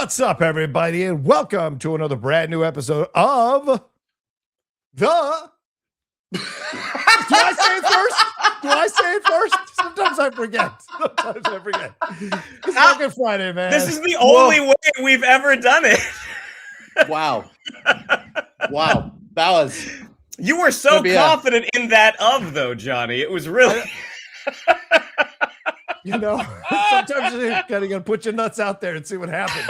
What's up, everybody, and welcome to another brand new episode of the... Do I say it first? Do I say it first? Sometimes I forget. It's fucking Friday, man. This is the only way we've ever done it. Wow. That was... You were so confident in that though, Johnny. It was really... You know, sometimes you gotta put your nuts out there and see what happens.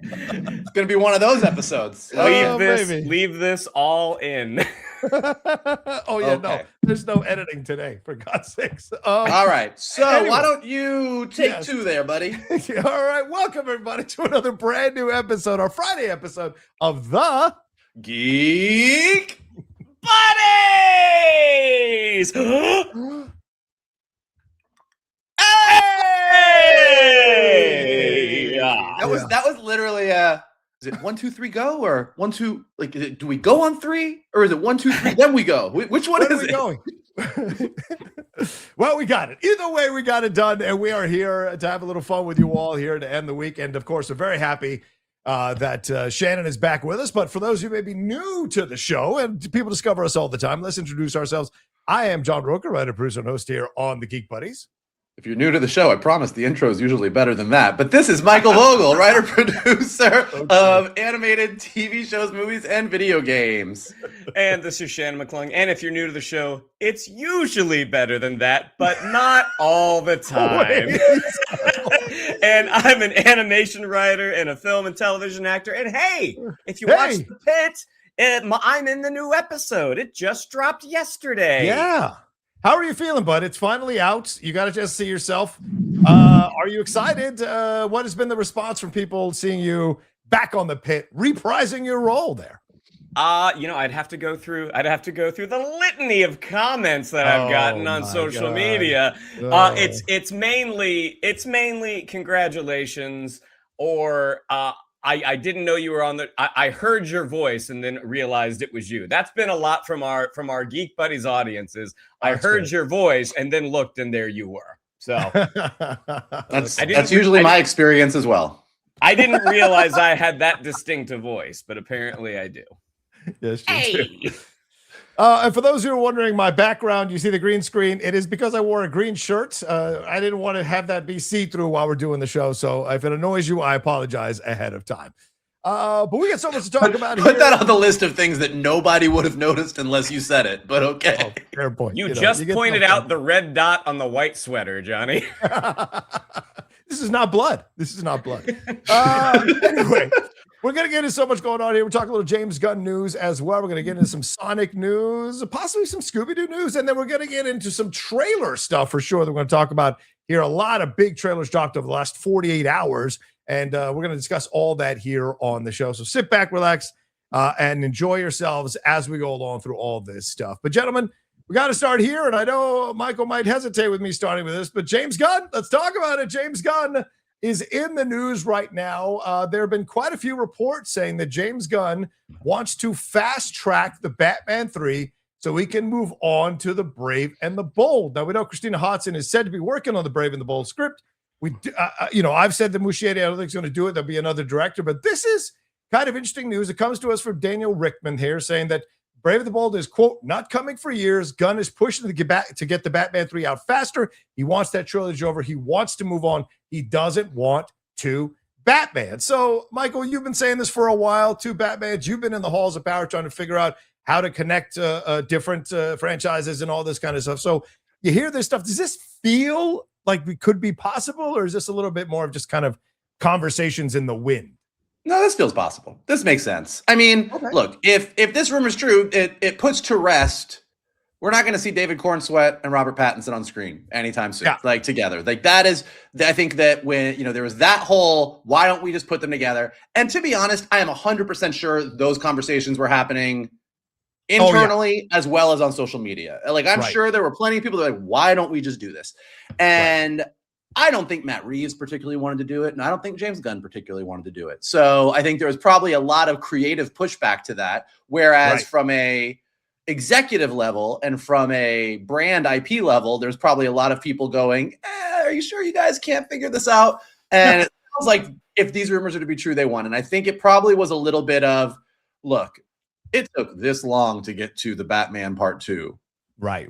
It's gonna be one of those episodes. Leave this all in. No, there's no editing today, for God's sakes. All right, so anyway. Why don't you take two there, buddy? All right, welcome everybody to another brand new episode, our Friday episode of the Geek Buddies. Hey! That was literally is it 1, 2, 3 go, or 1, 2, like do we go on 3, or is it 1, 2, 3 then we go? Which one is it? Going? Well, we got it. Either way, we got it done, and we are here to have a little fun with you all here to end the week. And of course, we're very happy that Shannon is back with us. But for those who may be new to the show, and people discover us all the time, let's introduce ourselves. I am John Rocha, writer, producer, and host here on the Geek Buddies. If you're new to the show, I promise the intro is usually better than that. But this is Michael Vogel, writer, producer of animated TV shows, movies, and video games. And this is Shannon McClung. And if you're new to the show, it's usually better than that, but not all the time. And I'm an animation writer and a film and television actor. And hey, if you watch The Pit, I'm in the new episode. It just dropped yesterday. Yeah. How are you feeling, bud? It's finally out. You got to just see yourself. Are you excited? What has been the response from people seeing you back on The Pit, reprising your role there? I'd have to go through the litany of comments that I've gotten on social media. It's mainly congratulations, or I didn't know you were on I heard your voice and then realized it was you. That's been a lot from our Geek Buddies audiences. I heard your voice and then looked and there you were. So that's usually my experience as well. I didn't realize I had that distinct a voice, but apparently I do. Yes, you do. And for those who are wondering my background, you see the green screen. It is because I wore a green shirt. I didn't want to have that be see-through while we're doing the show. So if it annoys you, I apologize ahead of time. But we got so much to talk about here. Put that on the list of things that nobody would have noticed unless you said it. But okay. Oh, fair point. You just pointed out the red dot on the white sweater, Johnny. This is not blood. Anyway. We're going to get into so much going on here. We're talking a little James Gunn news as well. We're going to get into some Sonic news, possibly some Scooby Doo news, and then we're going to get into some trailer stuff for sure that we're going to talk about here. A lot of big trailers dropped over the last 48 hours, and we're going to discuss all that here on the show. So sit back, relax, and enjoy yourselves as we go along through all this stuff. But gentlemen, we got to start here, and I know Michael might hesitate with me starting with this, but James Gunn, let's talk about it. James Gunn is in the news right now. There have been quite a few reports saying that James Gunn wants to fast track the Batman 3 so he can move on to the Brave and the Bold. Now, we know Christina Hodson is said to be working on the Brave and the Bold script. I've said that Muschietti, I don't think he's going to do it. There'll be another director, but this is kind of interesting news. It comes to us from Daniel Rickman here saying that Brave and the Bold is, quote, not coming for years. Gunn is pushing to get the Batman 3 out faster. He wants that trilogy over. He wants to move on. He doesn't want to Batman. So, Michael, you've been saying this for a while, two Batmans. You've been in the halls of power trying to figure out how to connect different franchises and all this kind of stuff. So you hear this stuff. Does this feel like we could be possible, or is this a little bit more of just kind of conversations in the wind? No, this feels possible. This makes sense. I mean, Look, if this rumor is true, it puts to rest. We're not going to see David Cornsweet and Robert Pattinson on screen anytime soon, together. Like that is, I think that when, there was that whole, why don't we just put them together? And to be honest, I am 100% sure those conversations were happening internally as well as on social media. Like, I'm sure there were plenty of people that were like, why don't we just do this? And I don't think Matt Reeves particularly wanted to do it. And I don't think James Gunn particularly wanted to do it. So I think there was probably a lot of creative pushback to that. Whereas from a executive level and from a brand IP level, there's probably a lot of people going, are you sure you guys can't figure this out? And it sounds like if these rumors are to be true, they won. And I think it probably was a little bit of, look, it took this long to get to the Batman Part 2. Right.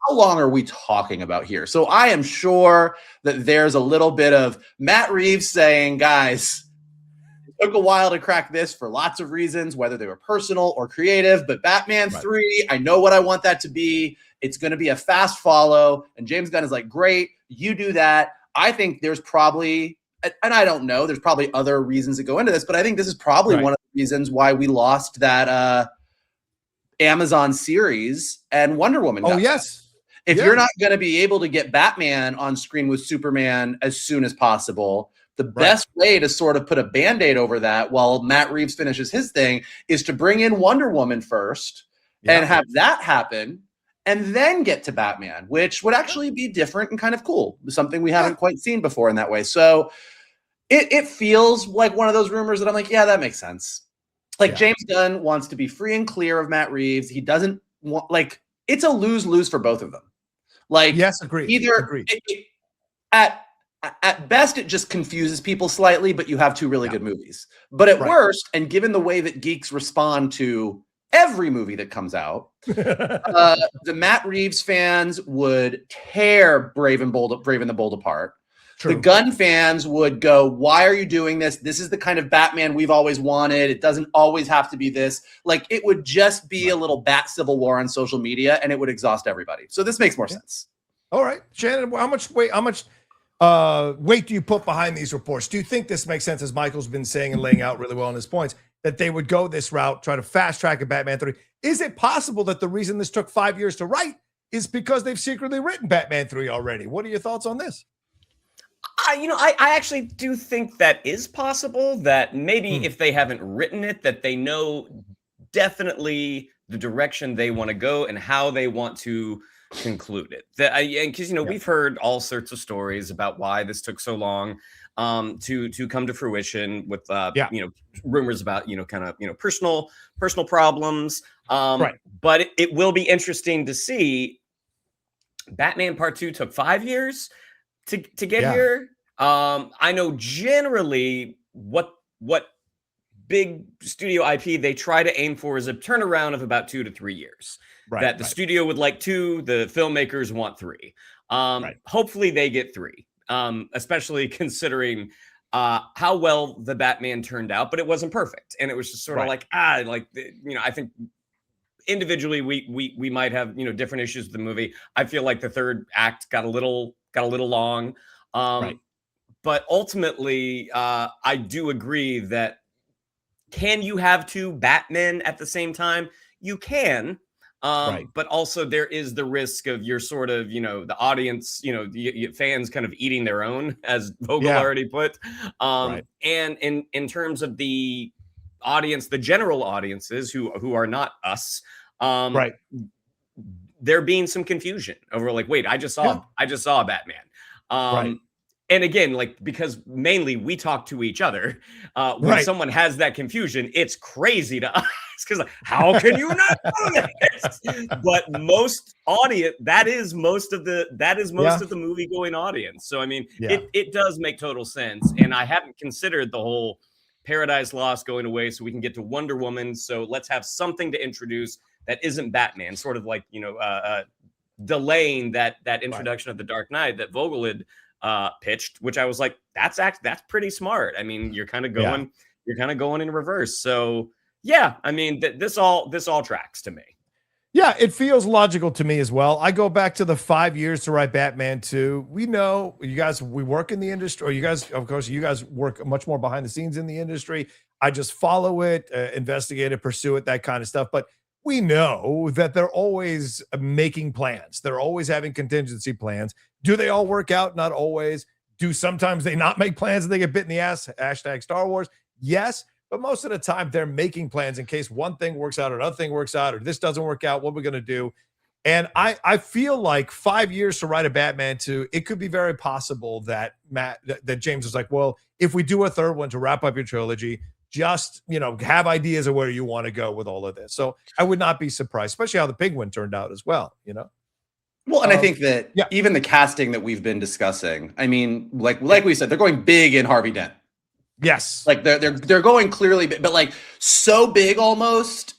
How long are we talking about here? So I am sure that there's a little bit of Matt Reeves saying, guys, it took a while to crack this for lots of reasons, whether they were personal or creative, but Batman 3, I know what I want that to be. It's going to be a fast follow. And James Gunn is like, great, you do that. I think there's probably, and I don't know, there's probably other reasons that go into this, but I think this is probably one of the reasons why we lost that Amazon series and Wonder Woman. Oh, yes. If you're not going to be able to get Batman on screen with Superman as soon as possible, the best way to sort of put a Band-Aid over that while Matt Reeves finishes his thing is to bring in Wonder Woman first and have that happen and then get to Batman, which would actually be different and kind of cool. Something we haven't quite seen before in that way. So it feels like one of those rumors that I'm like, yeah, that makes sense. Like James Gunn wants to be free and clear of Matt Reeves. He doesn't want, like, it's a lose-lose for both of them. Like, yes, agreed. At best, it just confuses people slightly, but you have two really good movies. But at worst, and given the way that geeks respond to every movie that comes out, the Matt Reeves fans would tear Brave and the Bold apart. True. The Gunn fans would go, why are you doing this? This is the kind of Batman we've always wanted. It doesn't always have to be this. Like, it would just be a little bat civil war on social media, and it would exhaust everybody. So this makes more sense. All right. Shannon, how much weight do you put behind these reports? Do you think this makes sense, as Michael's been saying and laying out really well in his points, that they would go this route, try to fast track a Batman 3? Is it possible that the reason this took 5 years to write is because they've secretly written Batman 3 already? What are your thoughts on this? I actually do think that is possible, that maybe if they haven't written it, that they know definitely the direction they want to go and how they want to conclude it. Because we've heard all sorts of stories about why this took so long to come to fruition with rumors about personal problems. But it will be interesting to see. Batman Part 2 took 5 years to get here. I know generally what big studio IP they try to aim for is a turnaround of about 2 to 3 years. That the studio would like 2, the filmmakers want 3. Hopefully they get 3, especially considering how well the Batman turned out, but it wasn't perfect. And it was just sort of I think individually we might have, different issues with the movie. I feel like the third act got a little long. But ultimately, I do agree that, can you have 2 Batmen at the same time? You can. But also there is the risk of your sort of, the audience, fans kind of eating their own, as Vogel already put. And in terms of the audience, the general audiences who are not us, there being some confusion over like, wait, I just saw a Batman. And again, because mainly we talk to each other, when someone has that confusion, it's crazy to us, because how can you not know this? But most audience, that is most of the movie going audience. So I mean, it does make total sense. And I hadn't considered the whole Paradise Lost going away so we can get to Wonder Woman. So let's have something to introduce that isn't Batman, sort of like, delaying that introduction of the Dark Knight that Vogel had pitched, which I was like, that's pretty smart. I mean, you're kind of going in reverse. So yeah, I mean, this all tracks to me. Yeah, it feels logical to me as well. I go back to the 5 years to write Batman 2. We know you guys, we work in the industry, or you guys, of course, you guys work much more behind the scenes in the industry. I just follow it, investigate it, pursue it, that kind of stuff. But we know that they're always making plans. They're always having contingency plans. Do they all work out? Not always. Do sometimes they not make plans and they get bit in the ass? Hashtag Star Wars. Yes. But most of the time they're making plans in case one thing works out or another thing works out, or this doesn't work out, what we're going to do. And I feel like 5 years to write a Batman 2, it could be very possible that that James was like, well, if we do a third one to wrap up your trilogy, just, have ideas of where you want to go with all of this. So I would not be surprised, especially how the Penguin turned out as well, Well, and I think that even the casting that we've been discussing, I mean, like we said, they're going big in Harvey Dent. Yes. Like they're going clearly big, but like so big almost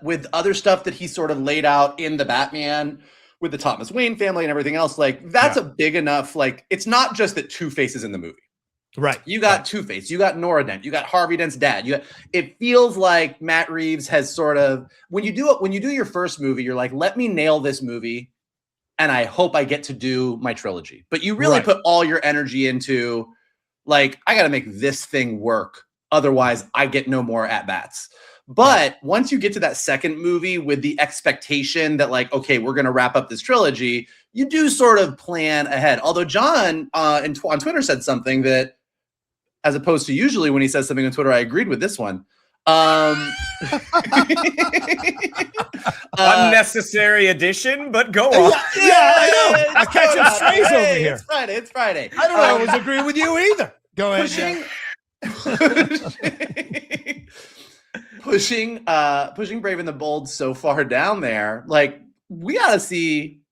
with other stuff that he sort of laid out in the Batman with the Thomas Wayne family and everything else. Like that's a big enough, like it's not just that Two-Face is in the movie. Right. You got Two-Face, you got Nora Dent, you got Harvey Dent's dad. It feels like Matt Reeves has sort of when you do your first movie, you're like, let me nail this movie, and I hope I get to do my trilogy. But you really put all your energy into like, I got to make this thing work, otherwise I get no more at bats. But once you get to that second movie with the expectation that like, okay, we're going to wrap up this trilogy, you do sort of plan ahead. Although John on Twitter said something that, as opposed to usually when he says something on Twitter, I agreed with this one. Unnecessary addition, but go on. Yeah, I know. I'm catching strays over here. It's Friday. I don't always agree with you either. Go ahead. Pushing Brave and the Bold so far down there, like we got to see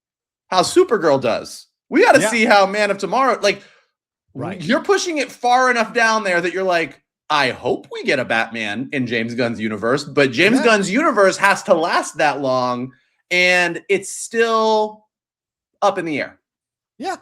how Supergirl does. We got to see how Man of Tomorrow, like you're pushing it far enough down there that you're like, I hope we get a Batman in James Gunn's universe, but James Gunn's universe has to last that long, and it's still up in the air. Yeah.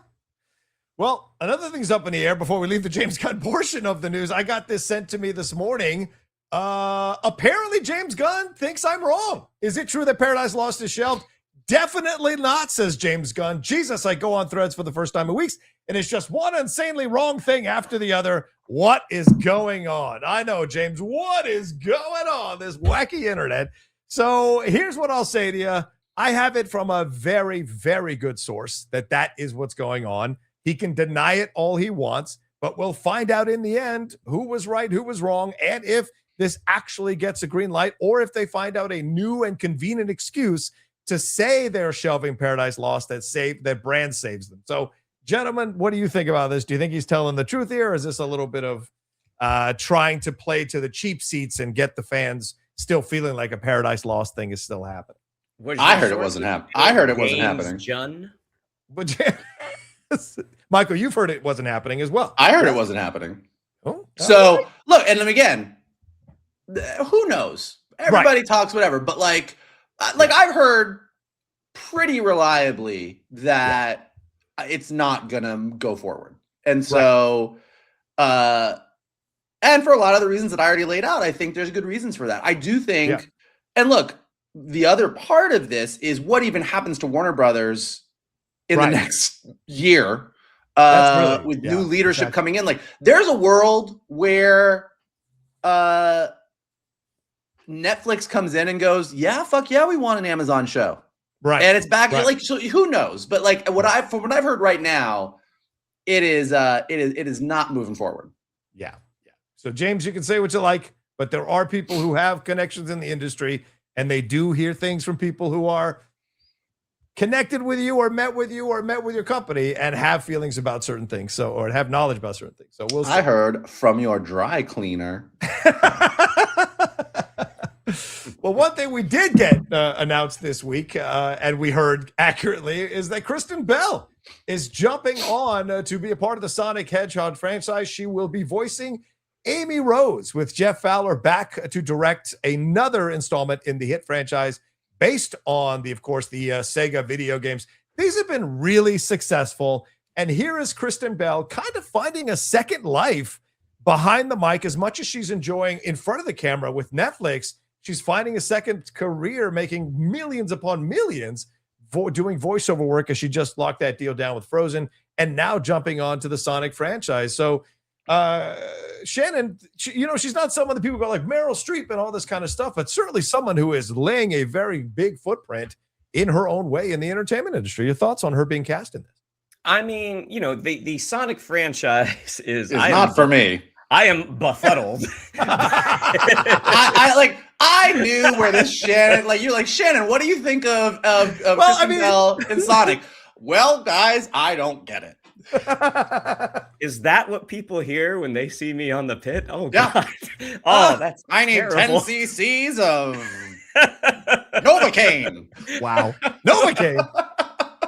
Well, another thing's up in the air before we leave the James Gunn portion of the news. I got this sent to me this morning. Apparently James Gunn thinks I'm wrong. Is it true that Paradise Lost is shelved? Definitely not, says James Gunn. Jesus, I go on Threads for the first time in weeks, and it's just one insanely wrong thing after the other. What is going on? I know, James, what is going on? This wacky internet. So here's what I'll say to you. I have it from a very, very good source that is what's going on. He can deny it all he wants, but we'll find out in the end who was right, who was wrong, and if this actually gets a green light, or if they find out a new and convenient excuse to say they're shelving Paradise Lost that brand saves them. So, gentlemen, what do you think about this? Do you think he's telling the truth here, or is this a little bit of trying to play to the cheap seats and get the fans still feeling like a Paradise Lost thing is still happening? I heard it wasn't happening. I heard it wasn't happening. Gunn? But Michael, you've heard it wasn't happening as well. I heard it wasn't happening. Oh, so look, and then again, who knows? Everybody talks whatever, but like I've heard pretty reliably that it's not gonna go forward, and so and for a lot of the reasons that I already laid out, I think there's good reasons for that. I do think, and look, the other part of this is what even happens to Warner Brothers in the next year with new leadership coming in. Like, there's a world where Netflix comes in and goes, yeah, fuck yeah, we want an Amazon show. Right. And it's back. Like, so who knows? But like from what I've heard right now, it is not moving forward. Yeah. So James, you can say what you like, but there are people who have connections in the industry, and they do hear things from people who are connected with you or met with your company and have feelings about certain things. So, or have knowledge about certain things. So we'll see. I heard from your dry cleaner. Well, one thing we did get announced this week, and we heard accurately, is that Kristen Bell is jumping on to be a part of the Sonic Hedgehog franchise. She will be voicing Amy Rose, with Jeff Fowler back to direct another installment in the hit franchise based on the Sega video games. These have been really successful. And here is Kristen Bell kind of finding a second life behind the mic. As much as she's enjoying in front of the camera with Netflix, she's finding a second career, making millions upon millions, doing voiceover work, as she just locked that deal down with Frozen, and now jumping on to the Sonic franchise. So Shannon, she's not someone that people go like Meryl Streep and all this kind of stuff, but certainly someone who is laying a very big footprint in her own way in the entertainment industry. Your thoughts on her being cast in this? I mean, the Sonic franchise is not for me. I am befuddled. I knew where this Shannon, you're like, Shannon, what do you think of Kristen Bell and Sonic? Well, guys, I don't get it. Is that what people hear when they see me on the pit? Oh, God. That's I need terrible. 10 cc's of Novocaine. Wow. Novocaine.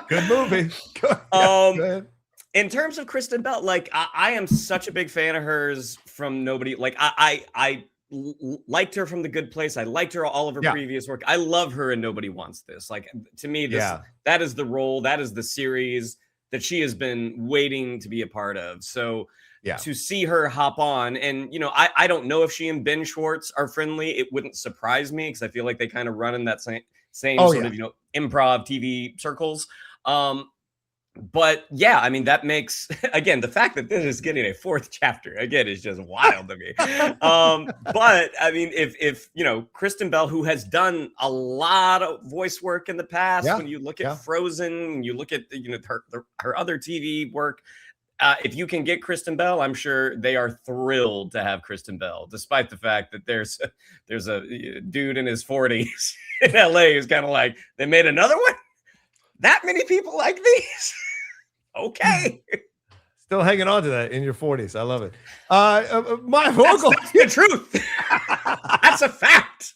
Good movie. Good. In terms of Kristen Bell, like I am such a big fan of hers from Nobody. Like I liked her from The Good Place. I liked her all of her previous work. I love her in Nobody Wants This. Like, to me, that is the role, that is the series that she has been waiting to be a part of. So to see her hop on, and I don't know if she and Ben Schwartz are friendly. It wouldn't surprise me because I feel like they kind of run in that same sort of improv TV circles. But yeah, I mean, that makes, again, the fact that this is getting a 4th chapter, again, is just wild to me. But I mean, if Kristen Bell, who has done a lot of voice work in the past, when you look at Frozen, you look at, her other TV work, if you can get Kristen Bell, I'm sure they are thrilled to have Kristen Bell, despite the fact that there's a dude in his 40s in LA who's kind of like, they made another one? That many people like these? Okay. Still hanging on to that in your 40s. I love it. My Vogel. That's the truth. That's a fact.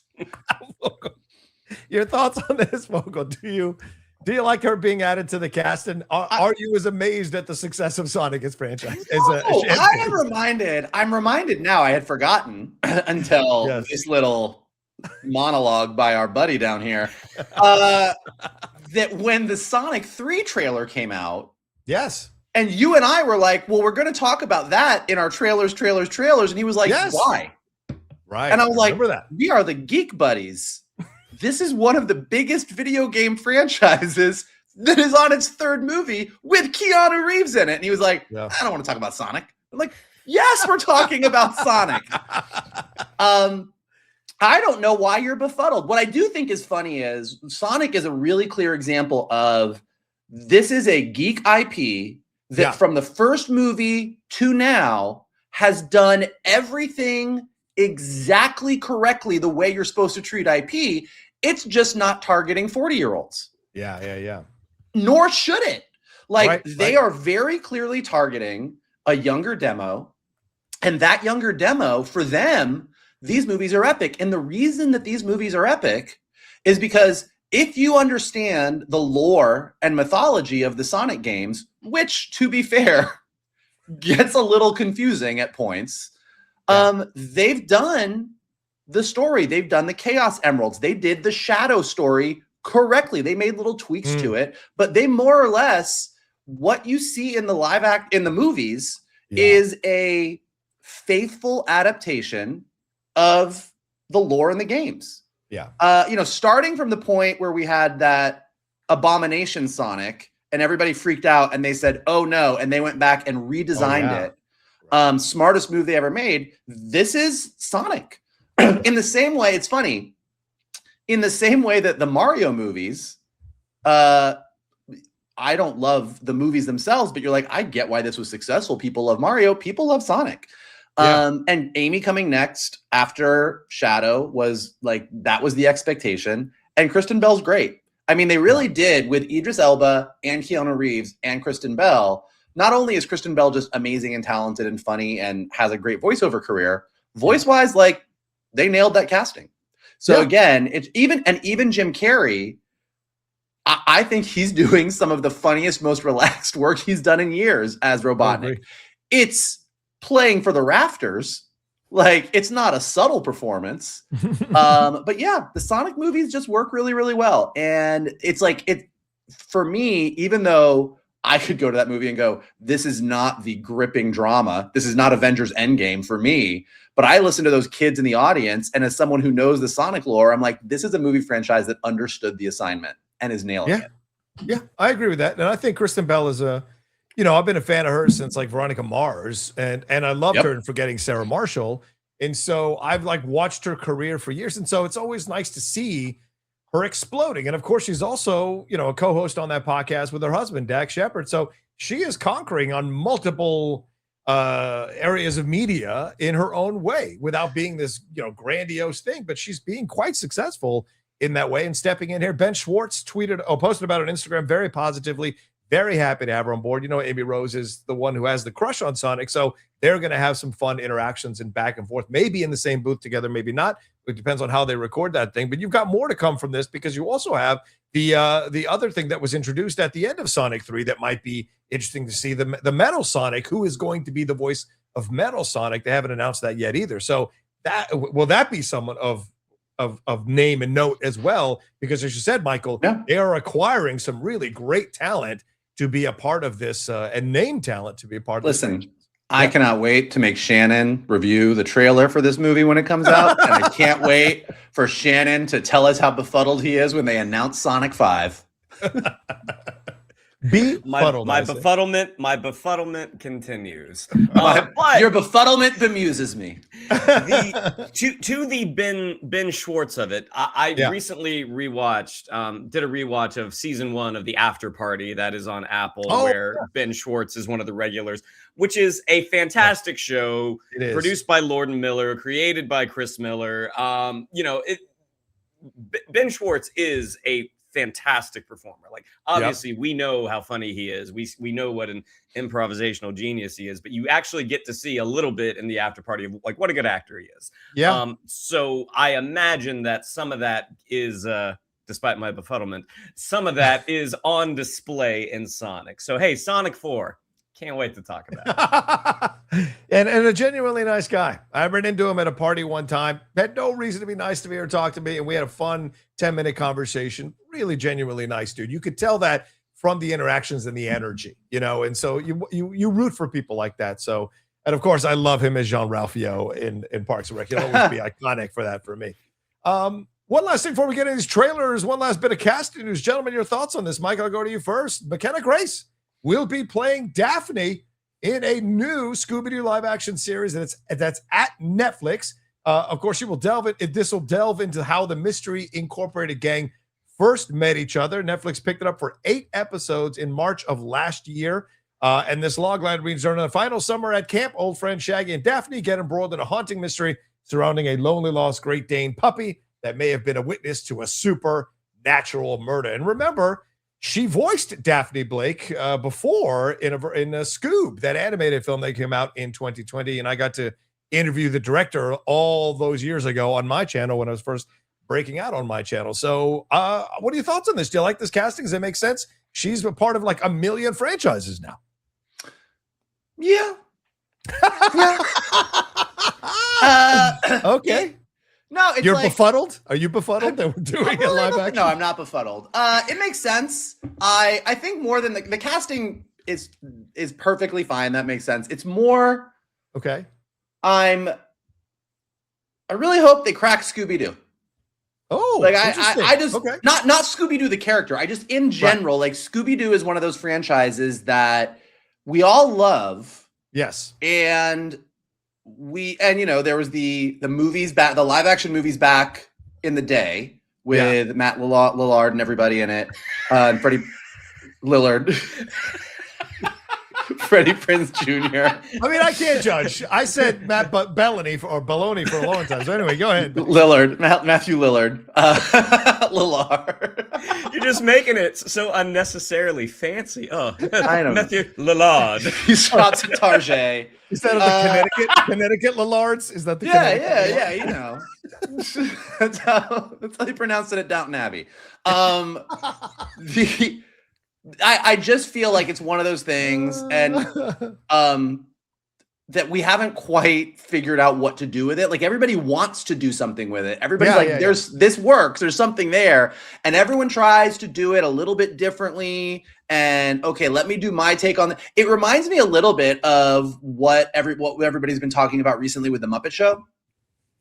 Your thoughts on this, Vogel? Do you like her being added to the cast? And are you as amazed at the success of Sonic as franchise? I'm reminded now. I had forgotten until this little monologue by our buddy down here. That when the Sonic 3 trailer came out, and you and I were like, well, we're going to talk about that in our trailers. And he was like, why? Right. And I was like, we are the Geek Buddies. This is one of the biggest video game franchises that is on its 3rd movie with Keanu Reeves in it. And he was like, I don't want to talk about Sonic. I'm like, yes, we're talking about Sonic. I don't know why you're befuddled. What I do think is funny is Sonic is a really clear example of this is a geek IP that from the first movie to now has done everything exactly correctly the way you're supposed to treat IP. It's just not targeting 40-year-olds. Yeah. Nor should it. Like they are very clearly targeting a younger demo, and that younger demo for them, these movies are epic. And the reason that these movies are epic is because if you understand the lore and mythology of the Sonic games, which, to be fair, gets a little confusing at points, they've done the story. They've done the Chaos Emeralds. They did the Shadow story correctly. They made little tweaks to it, but they more or less, what you see in the movies is a faithful adaptation of the lore in the games. Starting from the point where we had that Abomination Sonic and everybody freaked out and they said, oh no, and they went back and redesigned it. Smartest move they ever made. This is Sonic. In the same way, it's funny, in the same way that the Mario movies, I don't love the movies themselves, but you're like, I get why this was successful. People love Mario. People love Sonic. And Amy coming next after Shadow was like, that was the expectation. And Kristen Bell's great. I mean, they really did with Idris Elba and Keanu Reeves and Kristen Bell. Not only is Kristen Bell just amazing and talented and funny and has a great voiceover career, voice-wise, like they nailed that casting. So again, it's even Jim Carrey, I think he's doing some of the funniest, most relaxed work he's done in years as Robotnik. It's playing for the rafters. Like, it's not a subtle performance. But yeah, the Sonic movies just work really, really well. And it's like, for me, even though I could go to that movie and go, this is not the gripping drama. This is not Avengers Endgame for me. But I listen to those kids in the audience, and as someone who knows the Sonic lore, I'm like, this is a movie franchise that understood the assignment and is nailing it. Yeah, I agree with that. And I think Kristen Bell is I've been a fan of her since like Veronica Mars, and I loved her in Forgetting Sarah Marshall. And so I've like watched her career for years. And so it's always nice to see her exploding. And of course, she's also, a co-host on that podcast with her husband, Dax Shepard. So she is conquering on multiple areas of media in her own way without being this, grandiose thing, but she's being quite successful in that way and stepping in here. Ben Schwartz posted about it on Instagram very positively. Very happy to have her on board. Amy Rose is the one who has the crush on Sonic. So they're going to have some fun interactions and back and forth, maybe in the same booth together, maybe not. It depends on how they record that thing. But you've got more to come from this because you also have the other thing that was introduced at the end of Sonic 3 that might be interesting to see, the Metal Sonic, who is going to be the voice of Metal Sonic. They haven't announced that yet either. So that will that be someone of name and note as well? Because as you said, Michael, they are acquiring some really great talent to be a part of this and name talent to be a part of this. Listen, I cannot wait to make Shannon review the trailer for this movie when it comes out. And I can't wait for Shannon to tell us how befuddled he is when they announce Sonic 5. My befuddlement continues. Your befuddlement bemuses me. To the Ben Schwartz of it, I recently rewatched, did a rewatch of season 1 of The After Party that is on Apple, where Ben Schwartz is one of the regulars, which is a fantastic show produced by Lord and Miller, created by Chris Miller. Ben Schwartz is a fantastic performer. Like, obviously we know how funny he is. We know what an improvisational genius he is, but you actually get to see a little bit in The After Party of like what a good actor he is. So I imagine that some of that is despite my befuddlement, some of that is on display in Sonic. So hey, Sonic 4, can't wait to talk about it. and a genuinely nice guy. I ran into him at a party one time. Had no reason to be nice to me or talk to me, and we had a fun 10-minute conversation. Really genuinely nice dude. You could tell that from the interactions and the energy, and so you root for people like that. So, and of course, I love him as Jean-Ralphio in Parks and Rec. He'll always be iconic for that for me. One last thing before we get into these trailers, one last bit of casting news. Gentlemen, your thoughts on this. Mike, I'll go to you first. McKenna Grace will be playing Daphne in a new Scooby Doo live action series that's at Netflix. Of course, this will delve into how the Mystery Incorporated gang first met each other. Netflix picked it up for 8 episodes in March of last year. And this logline reads, during the final summer at camp, old friend Shaggy and Daphne get embroiled in a haunting mystery surrounding a lonely lost Great Dane puppy that may have been a witness to a supernatural murder. And remember, she voiced Daphne Blake before in a Scoob, that animated film that came out in 2020. And I got to interview the director all those years ago on my channel when I was first breaking out on my channel. So what are your thoughts on this? Do you like this casting? Does it make sense? She's a part of like a million franchises now. Yeah. Okay. No, it's You're befuddled? Are you befuddled that we're doing it live action? No, I'm not befuddled. It makes sense. I think more than the casting is perfectly fine. That makes sense. It's more okay. I really hope they crack Scooby Doo. Oh, like I just not Scooby Doo the character. I just in general like Scooby Doo is one of those franchises that we all love. Yes, and there was the movies back, the live action movies back in the day with Matt Lillard and everybody in it, and Freddie Lillard. Freddie Prinze Jr. I mean, I can't judge. I said Matt Bellany or Baloney for a long time. So anyway, go ahead. Matthew Lillard. Lillard. You're just making it so unnecessarily fancy. Oh, I know. Matthew Lillard. He stops at Target. Is that the Connecticut Lillards? Is that the Yeah, that's how you pronounce it at Downton Abbey. I just feel like it's one of those things, and that we haven't quite figured out what to do with it. Like everybody wants to do something with it. Everybody's this works. There's something there, and everyone tries to do it a little bit differently. And okay, let me do my take on it. It reminds me a little bit of what everybody's been talking about recently with the Muppet Show.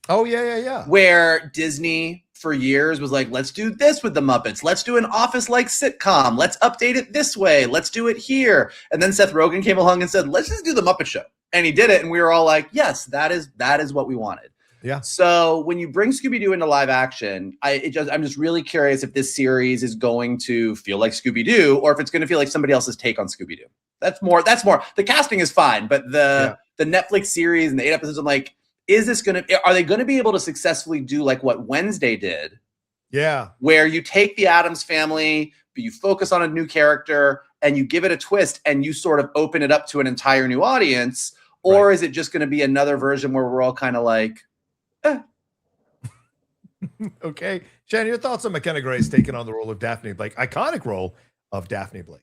Oh yeah. Where Disney for years was like, let's do this with the Muppets. Let's do an Office-like sitcom. Let's update it this way. Let's do it here. And then Seth Rogen came along and said, let's just do the Muppet Show. And he did it. And we were all like, yes, that is what we wanted. Yeah. So when you bring Scooby-Doo into live action, I'm just really curious if this series is going to feel like Scooby-Doo or if it's going to feel like somebody else's take on Scooby-Doo. That's more. The casting is fine, but the Netflix series and the 8 episodes, I'm like, are they going to be able to successfully do like what Wednesday did? Yeah. Where you take the Addams family, but you focus on a new character and you give it a twist and you sort of open it up to an entire new audience? Or is it just going to be another version where we're all kind of like, Okay. Shannon, your thoughts on McKenna Grace taking on the role of Daphne Blake, iconic role of Daphne Blake?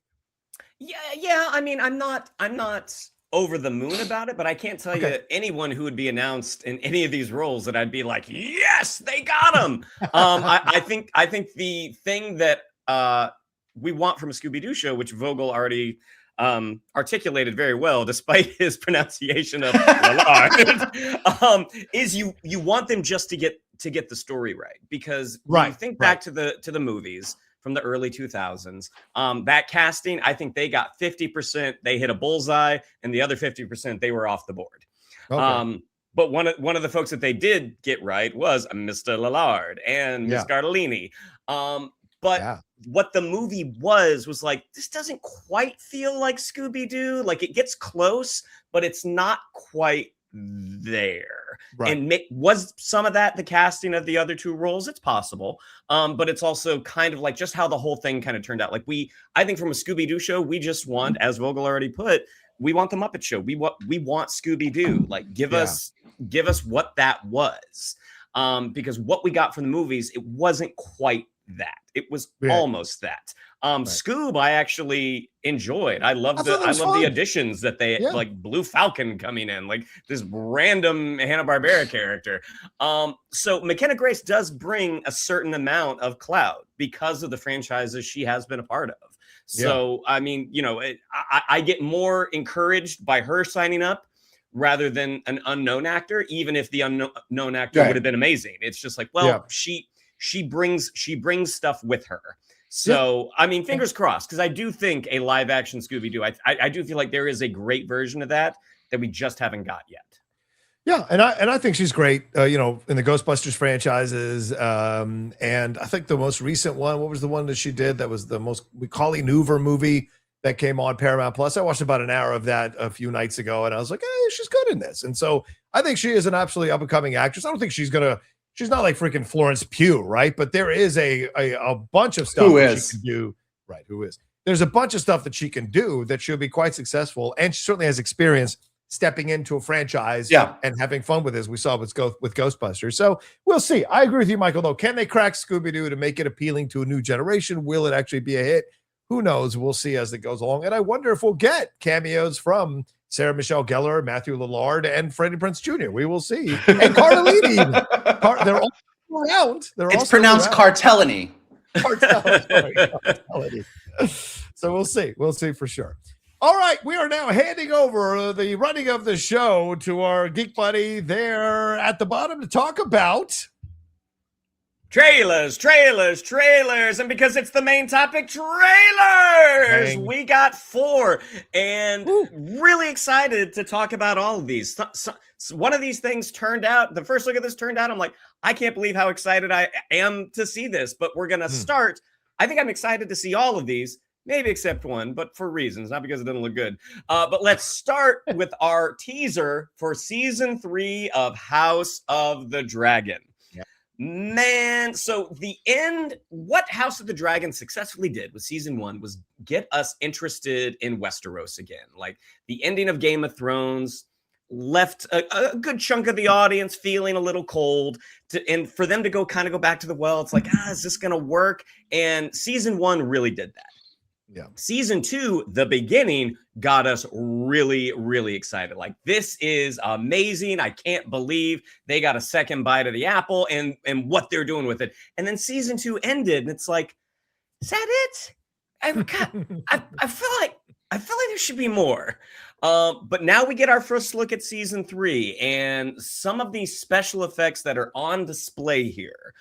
Yeah. I mean, I'm not over the moon about it, but I can't tell you anyone who would be announced in any of these roles that I'd be like, yes, they got him. I think the thing that we want from a Scooby Doo show, which Vogel already articulated very well, despite his pronunciation of Lallard, is you want them just to get the story right, because when you think back to the movies from the early 2000s, that casting, I think they got 50%, they hit a bullseye, and the other 50% they were off the board. But one of the folks that they did get right was Mr. Lallard and Miss Gardellini. But what the movie was like, this doesn't quite feel like Scooby Doo. Like, it gets close, but it's not quite there. And was some of that the casting of the other two roles? It's possible. But it's also kind of like just how the whole thing kind of turned out. Like, I think from a Scooby Doo show, we just want, as Vogel already put, we want the Muppet Show. We want Scooby Doo. Like, give us what that was. Because what we got from the movies, it wasn't quite that. It was almost that. Scoob, I actually enjoyed. I love the additions that they like Blue Falcon coming in, like this random Hanna-Barbera character. So McKenna Grace does bring a certain amount of clout because of the franchises she has been a part of. So, I mean, I get more encouraged by her signing up rather than an unknown actor, even if the unknown actor would have been amazing. It's just like, well, she brings stuff with her. So, I mean, fingers crossed, because I do think a live action Scooby Doo, I do feel like there is a great version of that we just haven't got yet. Yeah, and I think she's great, in the Ghostbusters franchises. And I think the most recent one, what was the one that she did that was the most Colleen Hoover movie that came on Paramount Plus? I watched about an hour of that a few nights ago, and I was like, hey, she's good in this. And so I think she is an absolutely up-and-coming actress. I don't think she's not like freaking Florence Pugh, right? But there is a bunch of stuff she can do. Right, who is? There's a bunch of stuff that she can do that she'll be quite successful, and she certainly has experience stepping into a franchise and having fun with it, as we saw with Ghostbusters. So we'll see. I agree with you, Michael, though. Can they crack Scooby-Doo to make it appealing to a new generation? Will it actually be a hit? Who knows? We'll see as it goes along. And I wonder if we'll get cameos from Sarah Michelle Gellar, Matthew Lillard, and Freddie Prinze Jr. We will see. And Cardellini even. They're all around. It's pronounced Cartellini. Cartellini. So we'll see. We'll see for sure. All right, we are now handing over the running of the show to our geek buddy there at the bottom to talk about trailers. And because it's the main topic, trailers. We got 4, and really excited to talk about all of these. So one of these things turned out, the first look at this turned out, I'm like, I can't believe how excited I am to see this, but we're going to start. I think I'm excited to see all of these. Maybe except one, but for reasons, not because it didn't look good. But let's start with our teaser for season 3 of House of the Dragon. Man, so what House of the Dragon successfully did with season 1 was get us interested in Westeros again. Like, the ending of Game of Thrones left a good chunk of the audience feeling a little cold, and for them to go back to the well, it's like, is this going to work? And season 1 really did that. Season 2, the beginning, got us really, really excited. Like, this is amazing. I can't believe they got a second bite of the apple and what they're doing with it. And then season 2 ended, and it's like, is that it? I feel like there should be more. But now we get our first look at season 3 and some of these special effects that are on display here.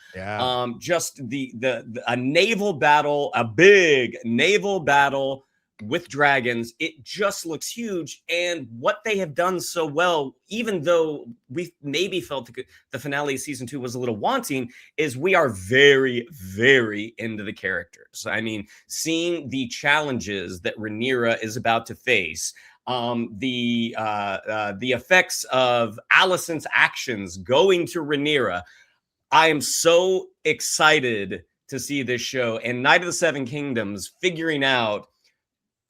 Just a naval battle, a big naval battle with dragons. It just looks huge. And what they have done so well, even though we maybe felt the finale of season 2 was a little wanting, is we are very, very into the characters. I mean, seeing the challenges that Rhaenyra is about to face, the effects of Alicent's actions going to Rhaenyra. I am so excited to see this show, and Night of the Seven Kingdoms, figuring out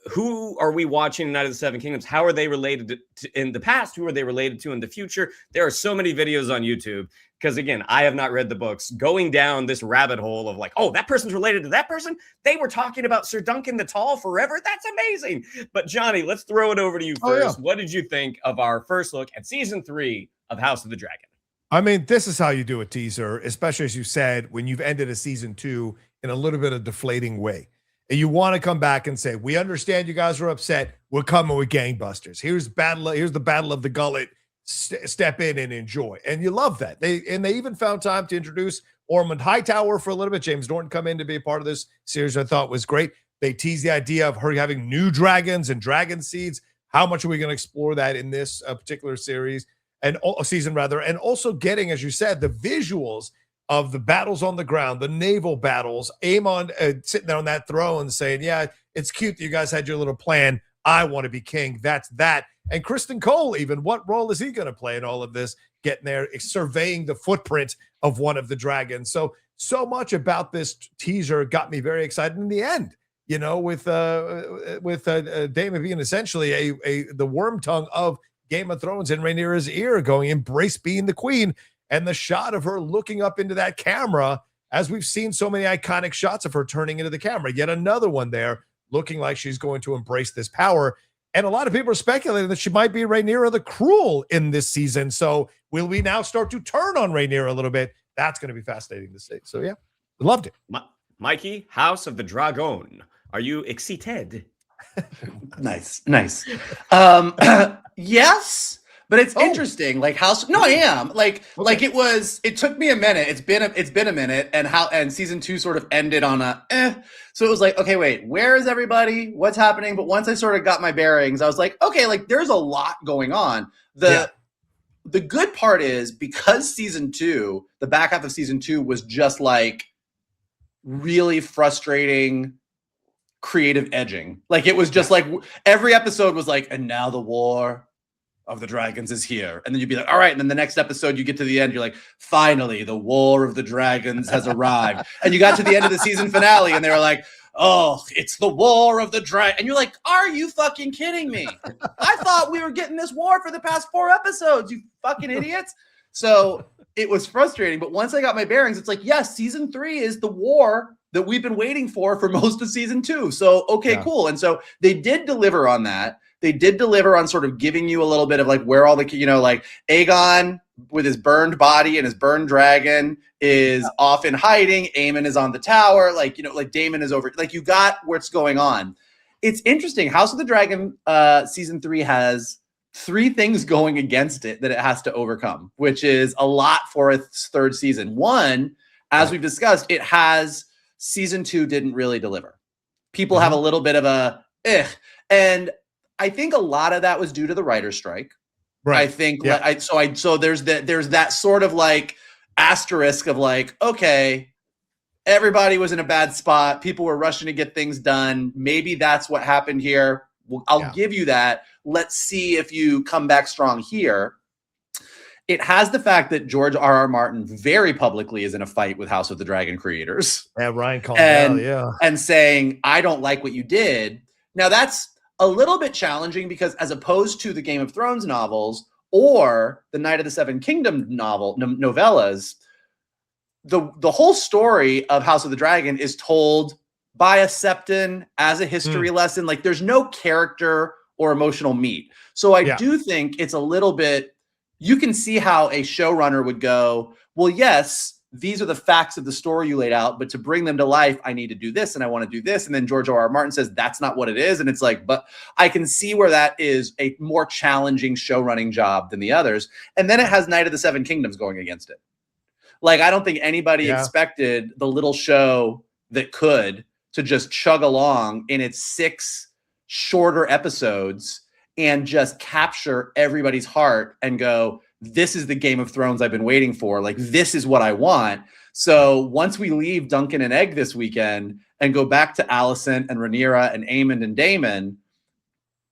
who are we watching in Night of the Seven Kingdoms? How are they related to in the past? Who are they related to in the future? There are so many videos on YouTube because again, I have not read the books, going down this rabbit hole of like, oh, that person's related to that person. They were talking about Sir Duncan the Tall forever. That's amazing. But Johnny, let's throw it over to you first. What did you think of our first look at season 3 of House of the Dragon? I mean, this is how you do a teaser, especially as you said, when you've ended a season 2 in a little bit of deflating way. And you want to come back and say, we understand you guys are upset. We're coming with gangbusters. Here's the battle of the gullet. Step in and enjoy. And you love that. They even found time to introduce Ormond Hightower for a little bit. James Norton come in to be a part of this series. I thought was great. They teased the idea of her having new dragons and dragon seeds. How much are we going to explore that in this particular series and season rather? And also getting, as you said, the visuals of the battles on the ground, the naval battles, Aemon sitting there on that throne saying, yeah, it's cute that you guys had your little plan. I want to be king. That's that. And Kristen Cole, even, what role is he going to play in all of this? Getting there, surveying the footprint of one of the dragons. So much about this teaser got me very excited in the end, you know, with Daemon being essentially the worm tongue of Game of Thrones in Rhaenyra's ear going, embrace being the queen. And the shot of her looking up into that camera, as we've seen so many iconic shots of her turning into the camera, yet another one there looking like she's going to embrace this power. And a lot of people are speculating that she might be Rhaenyra the Cruel in this season. So will we now start to turn on Rhaenyra a little bit? That's going to be fascinating to see. So yeah, loved it. Mikey, House of the Dragon. Are you excited? Nice. Yes. But it's interesting, like House. No, I am like it took me a minute. It's been a minute, and season 2 sort of ended on a So it was like, okay, wait, where is everybody? What's happening? But once I sort of got my bearings, I was like, okay, like there's a lot going on. The good part is because season 2, the back half of season 2 was just like really frustrating creative edging. Like it was just like every episode was like, and now the war of the dragons is here. And then you'd be like, all right. And then the next episode, you get to the end, you're like, finally, the war of the dragons has arrived. And you got to the end of the season finale and they were like, oh, it's the war of the dragon. And you're like, are you fucking kidding me? I thought we were getting this war for the past 4 episodes, you fucking idiots. So it was frustrating. But once I got my bearings, it's like, yes, season 3 is the war that we've been waiting for most of season 2. So, okay, cool. And so they did deliver on that. They did deliver on sort of giving you a little bit of like where all the, you know, like Aegon with his burned body and his burned dragon is off in hiding. Aemon is on the tower. Like, you know, like Daemon is over. Like you got what's going on. It's interesting. House of the Dragon season 3 has 3 things going against it that it has to overcome, which is a lot for its 3rd season. One, as we've discussed, it has season 2 didn't really deliver. People have a little bit of a and I think a lot of that was due to the writer's strike. Right. I think so there's that sort of like asterisk of like, okay, everybody was in a bad spot. People were rushing to get things done. Maybe that's what happened here. Well, I'll give you that. Let's see if you come back strong here. It has the fact that George R.R. Martin very publicly is in a fight with House of the Dragon creators. Yeah, Ryan called out, and saying, I don't like what you did. Now that's a little bit challenging because as opposed to the Game of Thrones novels or the Night of the Seven Kingdom novellas, the whole story of House of the Dragon is told by a Septon as a history lesson. Like there's no character or emotional meat. So I do think it's a little bit, you can see how a showrunner would go, well, yes, these are the facts of the story you laid out, but to bring them to life, I need to do this and I want to do this. And then George R.R. Martin says, that's not what it is. And it's like, but I can see where that is a more challenging show running job than the others. And then it has Night of the Seven Kingdoms going against it. Like, I don't think anybody expected the little show that could to just chug along in its 6 shorter episodes and just capture everybody's heart and go, this is the Game of Thrones I've been waiting for. Like, this is what I want. So once we leave Duncan and Egg this weekend and go back to Alicent and Rhaenyra and Aemon and Daemon,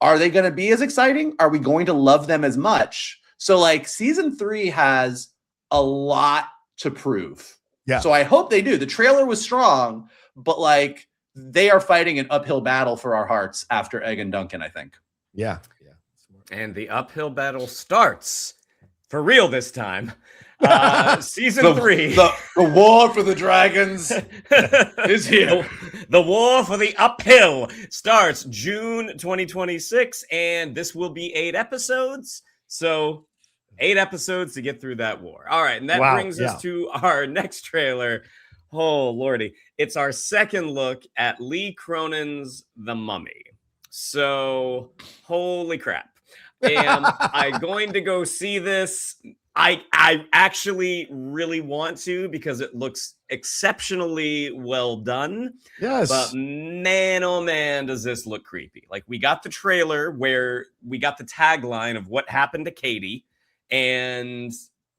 are they going to be as exciting? Are we going to love them as much? So like season 3 has a lot to prove. Yeah. So I hope they do. The trailer was strong, but like they are fighting an uphill battle for our hearts after Egg and Duncan, I think. Yeah. And the uphill battle starts for real this time Season 3. The war for the dragons is here. The war for the uphill starts June 2026, and this will be 8 episodes. So 8 episodes to get through that war. All right, and that brings us to our next trailer. Oh, Lordy. It's our second look at Lee Cronin's The Mummy. So, holy crap. Am I going to go see this? I actually really want to, because it looks exceptionally well done. Yes. But man, oh man, does this look creepy. Like, we got the trailer where we got the tagline of what happened to Katie, and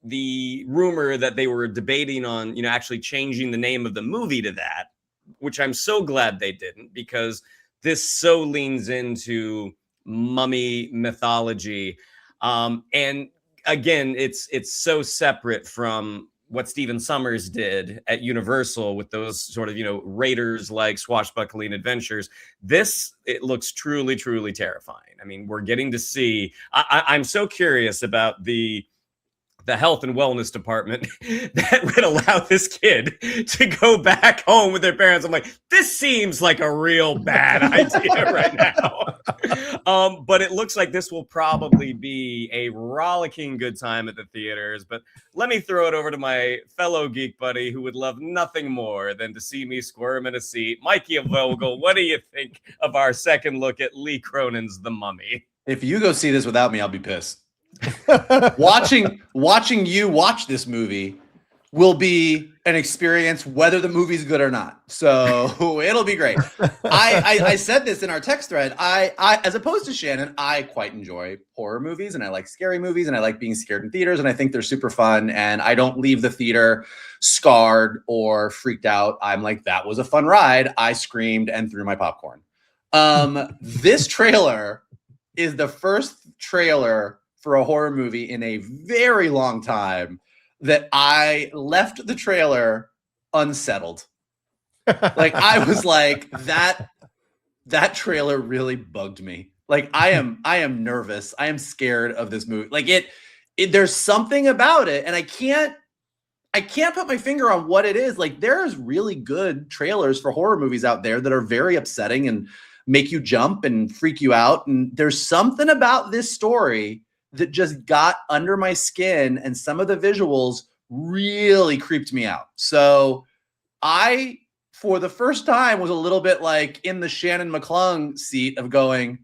the rumor that they were debating on, actually changing the name of the movie to that, which I'm so glad they didn't, because this so leans into mummy mythology. And again, it's so separate from what Stephen Sommers did at Universal with those sort of, Raiders like swashbuckling adventures. It looks truly, truly terrifying. I mean, we're getting to see, I'm so curious about the health and wellness department that would allow this kid to go back home with their parents. I'm like, this seems like a real bad idea right now. But it looks like this will probably be a rollicking good time at the theaters. But let me throw it over to my fellow geek buddy who would love nothing more than to see me squirm in a seat. Mikey Vogel, what do you think of our second look at Lee Cronin's The Mummy? If you go see this without me, I'll be pissed. watching you watch this movie will be an experience whether the movie's good or not. So it'll be great. I said this in our text thread. I as opposed to Shannon, I quite enjoy horror movies, and I like scary movies, and I like being scared in theaters, and I think they're super fun, and I don't leave the theater scarred or freaked out. I'm like, that was a fun ride. I screamed and threw my popcorn. This trailer is the first trailer for a horror movie in a very long time that I left the trailer unsettled. Like, I was like, that trailer really bugged me. Like, I am nervous. I am scared of this movie. Like, there's something about it, and I can't put my finger on what it is. Like, there's really good trailers for horror movies out there that are very upsetting and make you jump and freak you out. And there's something about this story that just got under my skin, and some of the visuals really creeped me out. So I, for the first time, was a little bit like in the Shannon McClung seat of going,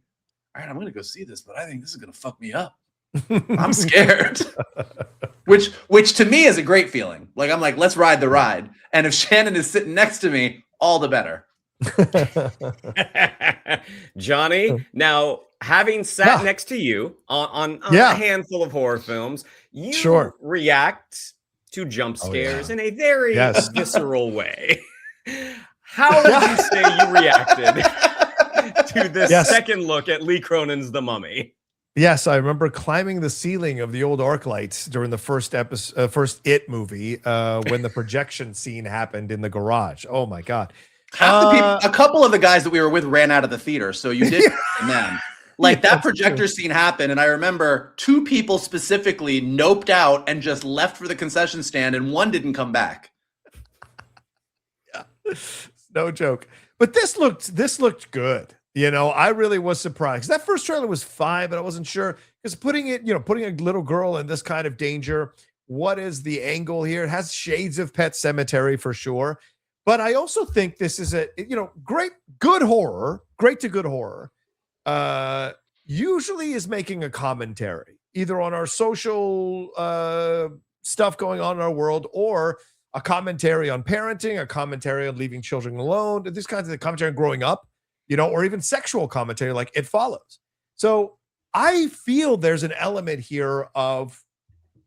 all right, I'm going to go see this, but I think this is going to fuck me up. I'm scared. which to me is a great feeling. Like, I'm like, let's ride the ride. And if Shannon is sitting next to me, all the better. Johnny, now, having sat next to you on a handful of horror films, you react to jump scares in a very visceral way. How would you say you reacted to this second look at Lee Cronin's The Mummy? Yes, I remember climbing the ceiling of the old arc lights during the first It movie when the projection scene happened in the garage. Oh my God. Half the people, a couple of the guys that we were with ran out of the theater, so you did them. Like, that projector scene happened, and I remember 2 people specifically noped out and just left for the concession stand, and 1 didn't come back. Yeah, no joke. But this looked good. I really was surprised. That first trailer was fine, but I wasn't sure, because putting a little girl in this kind of danger. What is the angle here? It has shades of Pet Sematary for sure. But I also think this is a, great to good horror. Usually is making a commentary either on our social stuff going on in our world, or a commentary on parenting, a commentary on leaving children alone, this kinds of commentary on growing up, or even sexual commentary like It Follows. So I feel there's an element here of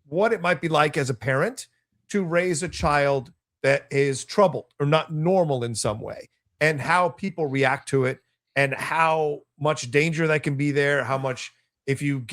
what it might be like as a parent to raise a child that is troubled or not normal in some way, and how people react to it, and how much danger that can be there, how much, if you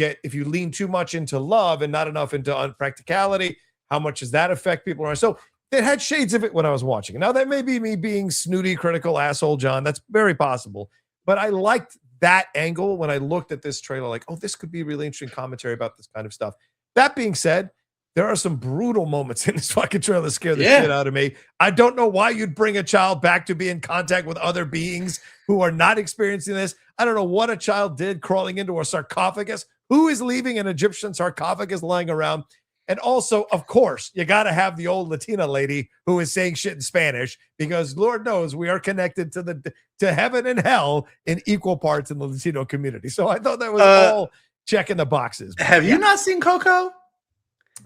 lean too much into love and not enough into unpracticality, how much does that affect people around? So it had shades of it when I was watching. Now, that may be me being snooty, critical asshole, John. That's very possible. But I liked that angle when I looked at this trailer, like, oh, this could be a really interesting commentary about this kind of stuff. That being said, there are some brutal moments in this fucking trailer that scare the shit out of me. I don't know why you'd bring a child back to be in contact with other beings who are not experiencing this. I don't know what a child did crawling into a sarcophagus. Who is leaving an Egyptian sarcophagus lying around? And also, of course, you got to have the old Latina lady who is saying shit in Spanish, because Lord knows we are connected to heaven and hell in equal parts in the Latino community. So I thought that was all checking the boxes. Have you not seen Coco?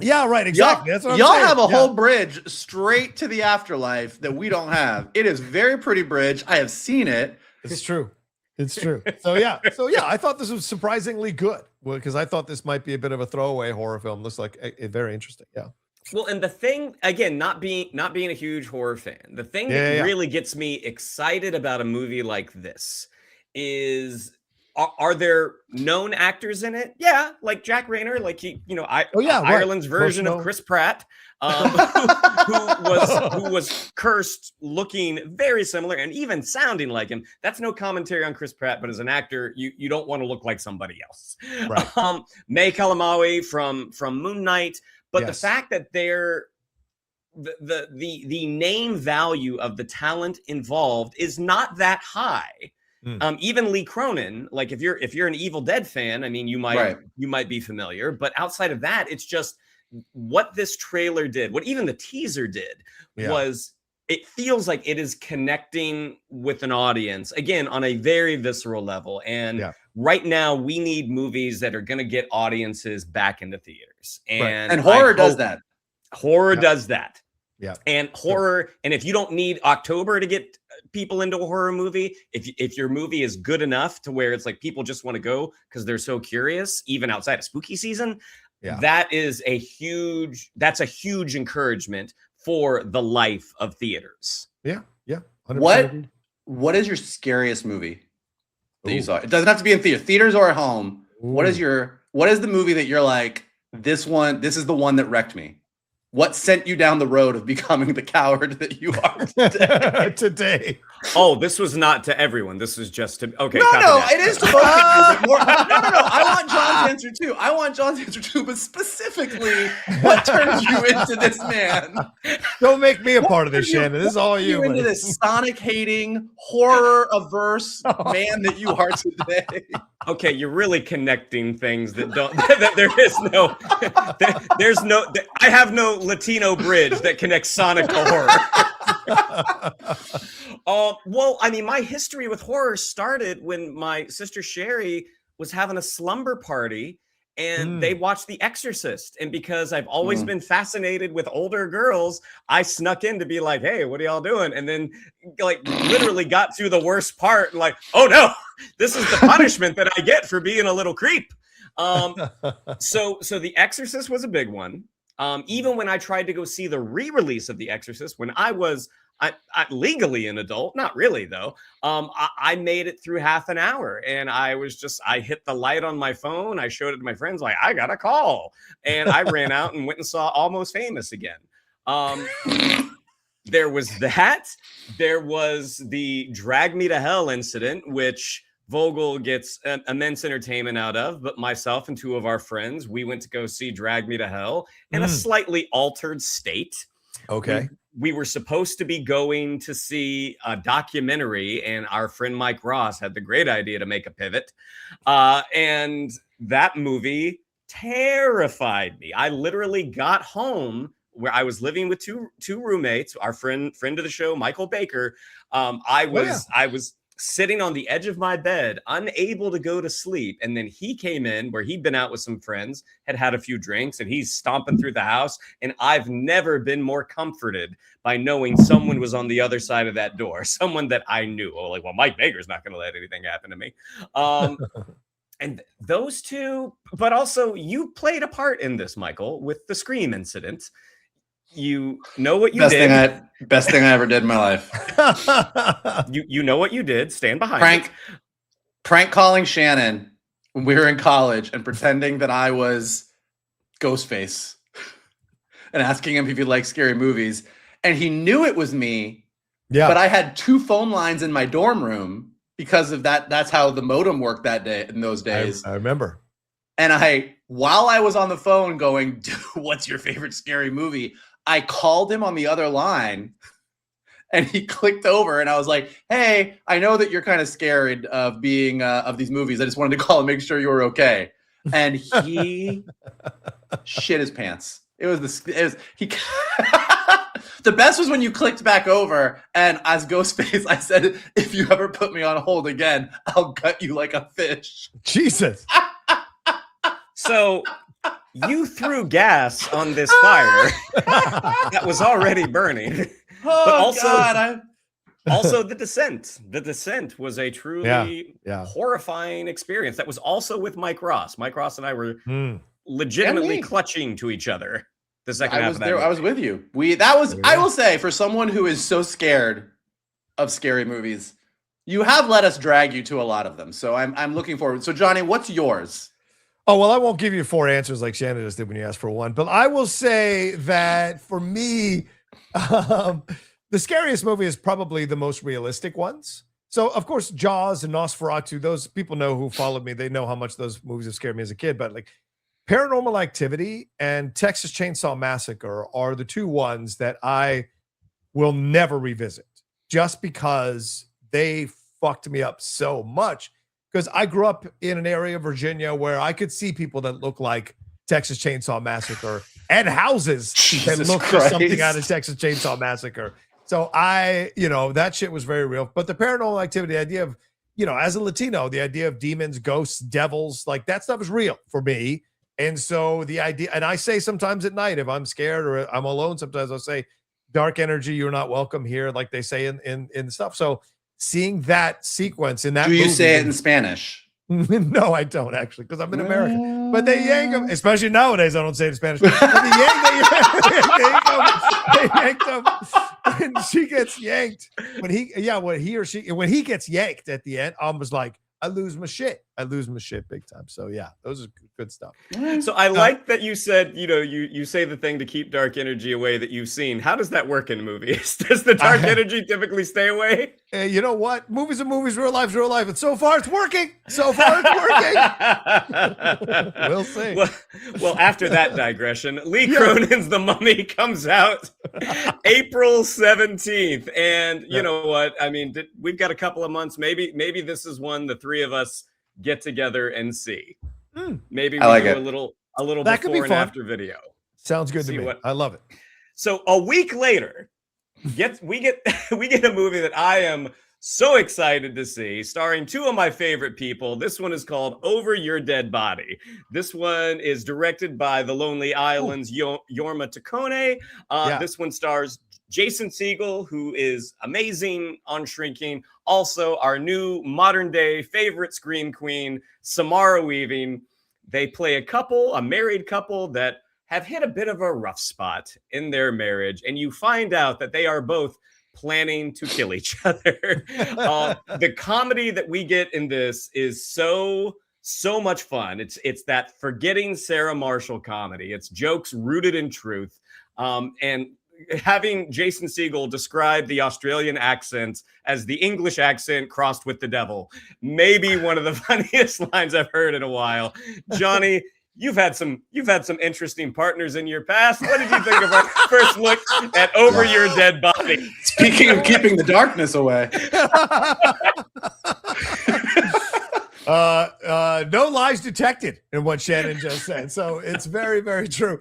Yeah, right. Exactly. Y'all, That's what y'all I'm saying. have a whole bridge straight to the afterlife that we don't have. It is very pretty bridge. I have seen it. It's true. It's true. So yeah, I thought this was surprisingly good, because I thought this might be a bit of a throwaway horror film. Looks like very interesting. Yeah. Well, and the thing, again, not being a huge horror fan, the thing that really gets me excited about a movie like this is, are there known actors in it? Yeah, like Jack Rayner, like Ireland's version of Chris Pratt, who was cursed, looking very similar and even sounding like him. That's no commentary on Chris Pratt, but as an actor, you don't want to look like somebody else. Right. May Kalamaui from Moon Knight, but the fact that they're the name value of the talent involved is not that high. Even Lee Cronin, like if you're an Evil Dead fan, I mean, you might be familiar, but outside of that, it's just what this trailer did, what even the teaser did was, it feels like it is connecting with an audience, again, on a very visceral level. And right now we need movies that are going to get audiences back into theaters. And horror does that. Horror does that. Yeah. And horror, and if you don't need October to get people into a horror movie, if your movie is good enough to where it's like people just want to go because they're so curious, even outside of spooky season, that's a huge encouragement for the life of theaters. Yeah. 100%. What is your scariest movie that you saw? It doesn't have to be in theaters or at home. What is the movie that you're like, this is the one that wrecked me? What sent you down the road of becoming the coward that you are today? Oh, this was not to everyone. This was just to No, it is to both of you. No. I want John's answer too. But specifically, what turns you into this man? Don't make me a part of this, Shannon. This is all you. Into this Sonic hating, horror averse man that you are today. Okay, you're really connecting things that don't. There's no. I have no Latino bridge that connects Sonic to horror. Well, I mean, my history with horror started when my sister Sherry was having a slumber party and they watched The Exorcist. And because I've always been fascinated with older girls, I snuck in to be like, hey, what are y'all doing? And then like literally got through the worst part and like, oh no, this is the punishment that I get for being a little creep. So The Exorcist was a big one. Even when I tried to go see the re-release of The Exorcist, when I was legally an adult, not really though. I made it through half an hour and I hit the light on my phone. I showed it to my friends like, I got a call. And I ran out and went and saw Almost Famous again. There was that. There was the Drag Me to Hell incident, which Vogel gets immense entertainment out of, but myself and two of our friends, we went to go see Drag Me to Hell in a slightly altered state. Okay. We were supposed to be going to see a documentary, and our friend Mike Ross had the great idea to make a pivot. And that movie terrified me. I literally got home where I was living with two roommates, our friend of the show, Michael Baker. I was sitting on the edge of my bed, unable to go to sleep. And then he came in where he'd been out with some friends, had a few drinks, and he's stomping through the house. And I've never been more comforted by knowing someone was on the other side of that door, someone that I knew. Oh, like, well, Mike Baker's not going to let anything happen to me. And those two, but also you played a part in this, Michael, with the Scream incident. You know what you did. Best thing I ever did in my life. You know what you did. Stand behind it. Prank calling Shannon when we were in college and pretending that I was Ghostface and asking him if he liked scary movies. And he knew it was me. Yeah. But I had 2 phone lines in my dorm room because of that. That's how the modem worked that day in those days. I remember. And while I was on the phone going, what's your favorite scary movie? I called him on the other line and he clicked over and I was like, hey, I know that you're kind of scared of being of these movies. I just wanted to call and make sure you were okay. And he shit his pants. The best was when you clicked back over and as Ghostface, I said, if you ever put me on hold again, I'll gut you like a fish. Jesus. So you threw gas on this fire that was already burning. Oh, but also, God, also The Descent. The Descent was a truly horrifying experience. That was also with Mike Ross. Mike Ross and I were legitimately clutching to each other the second half of that movie. I was with you. I will say, for someone who is so scared of scary movies, you have let us drag you to a lot of them. So I'm looking forward. So Johnny, what's yours? Oh, well, I won't give you 4 answers like Shannon just did when you asked for 1, but I will say that for me, the scariest movie is probably the most realistic ones. So, of course, Jaws and Nosferatu, those people know who followed me. They know how much those movies have scared me as a kid. But like Paranormal Activity and Texas Chainsaw Massacre are the 2 ones that I will never revisit just because they fucked me up so much. Because I grew up in an area of Virginia where I could see people that look like Texas Chainsaw Massacre and houses that look like something out of Texas Chainsaw Massacre. So that shit was very real. But the Paranormal Activity, the idea of, as a Latino, the idea of demons, ghosts, devils, like that stuff is real for me. And so the idea, and I say sometimes at night, if I'm scared or I'm alone, sometimes I'll say, dark energy, you're not welcome here, like they say in stuff. So seeing that sequence in that movie. Do you say it in Spanish? No, I don't actually, because I'm in America. But they yank him, especially nowadays. I don't say it in Spanish. But they yanked him, and she gets yanked. When he gets yanked at the end, I was like, I lose my shit. I lose my shit big time. So yeah, those are good stuff. So I like that you said, you say the thing to keep dark energy away that you've seen. How does that work in movies? Does the dark energy typically stay away? You know what? Movies are movies, real life's real life. And so far it's working. We'll see. Well, after that digression, Lee Cronin's The Mummy comes out April 17th. And you know what? I mean, we've got a couple of months. Maybe this is one the 3 of us get together and see. Maybe we do a little that before and after video. Sounds good to me. I love it. So a week later, we get a movie that I am so excited to see, starring 2 of my favorite people. This one is called Over Your Dead Body. This one is directed by The Lonely Island's Jorma Taccone. This one stars Jason Segel, who is amazing on Shrinking. Also, our new modern-day favorite scream queen, Samara Weaving. They play a married couple that have hit a bit of a rough spot in their marriage, and you find out that they are both planning to kill each other. The comedy that we get in this is so much fun. It's that forgetting Sarah Marshall comedy. It's jokes rooted in truth, and having Jason Segel describe the Australian accent as the English accent crossed with the devil, maybe one of the funniest lines I've heard in a while. Johnny, you've had some interesting partners in your past. What did you think of our first look at Over Your Dead Body? Speaking of keeping the darkness away. No lies detected in what Shannon just said. So it's very, very true.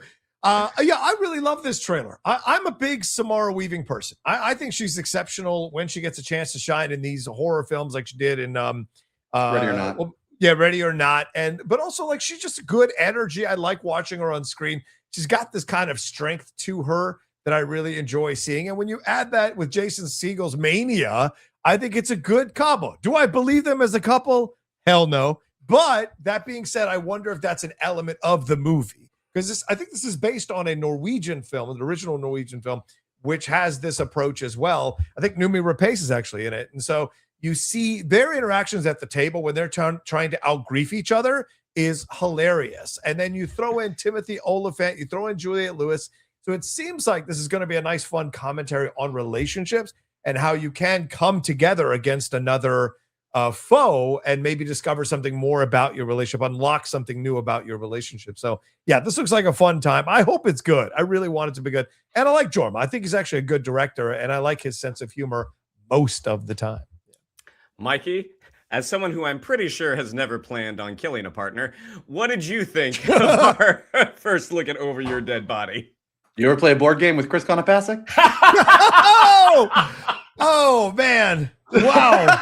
I really love this trailer. I'm a big Samara Weaving person. I think she's exceptional when she gets a chance to shine in these horror films like she did in Ready or Not. Ready or Not. But also like she's just a good energy. I like watching her on screen. She's got this kind of strength to her that I really enjoy seeing. And when you add that with Jason Segel's mania, I think it's a good combo. Do I believe them as a couple? Hell no. But that being said, I wonder if that's an element of the movie. Because I think this is based on a Norwegian film, an original Norwegian film, which has this approach as well. I think Noomi Rapace is actually in it. And so you see their interactions at the table when they're trying to outgrief each other is hilarious. And then you throw in Timothy Olyphant, you throw in Juliette Lewis. So it seems like this is going to be a nice, fun commentary on relationships and how you can come together against another foe and maybe discover something more about your relationship, unlock something new about your relationship. So yeah, this looks like a fun time. I hope it's good. I really want it to be good. And I like Jorma. I think he's actually a good director, and I like his sense of humor most of the time. Mikey, as someone who I'm pretty sure has never planned on killing a partner, what did you think of our first look at Over Your Dead Body? You ever play a board game with Chris Konopasek? Oh man. Wow.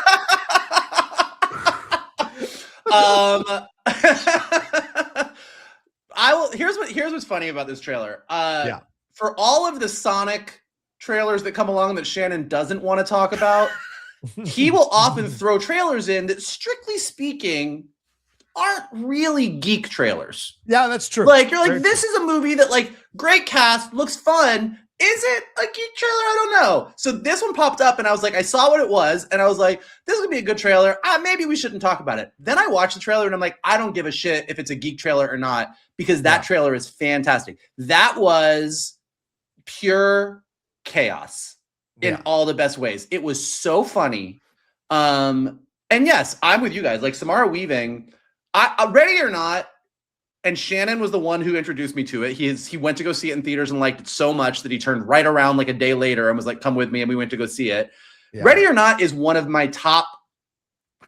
Here's what's funny about this trailer. For all of the Sonic trailers that come along that Shannon doesn't want to talk about, he will often throw trailers in that, strictly speaking, aren't really geek trailers. Yeah, that's true. Like, you're like, this is a movie that, like, great cast, looks fun. Is it a geek trailer? I don't know. So this one popped up, and I was like, I saw what it was, and I was like, this is gonna be a good trailer. Maybe we shouldn't talk about it. Then I watched the trailer, and I'm like, I don't give a shit if it's a geek trailer or not, because that trailer is fantastic. That was pure chaos in all the best ways. It was so funny. And yes, I'm with you guys. Like, Samara Weaving, Ready or Not, and Shannon was the one who introduced me to it. He went to go see it in theaters and liked it so much that he turned right around like a day later and was like, come with me. And we went to go see it. Yeah. Ready or Not is one of my top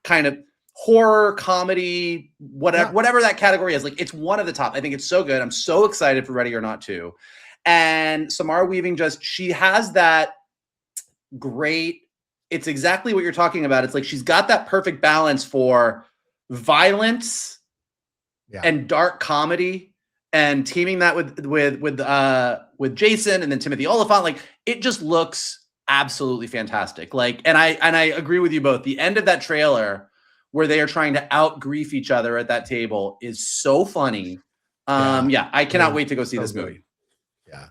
kind of horror, comedy, whatever that category is. Like, it's one of the top. I think it's so good. I'm so excited for Ready or Not 2. And Samara Weaving she has that great, it's exactly what you're talking about. It's like she's got that perfect balance for violence and dark comedy, and teaming that with Jason and then Timothy Olyphant. Like, it just looks absolutely fantastic. Like, and I agree with you both. The end of that trailer where they are trying to out grief each other at that table is so funny. I cannot wait to go see this movie. Yeah.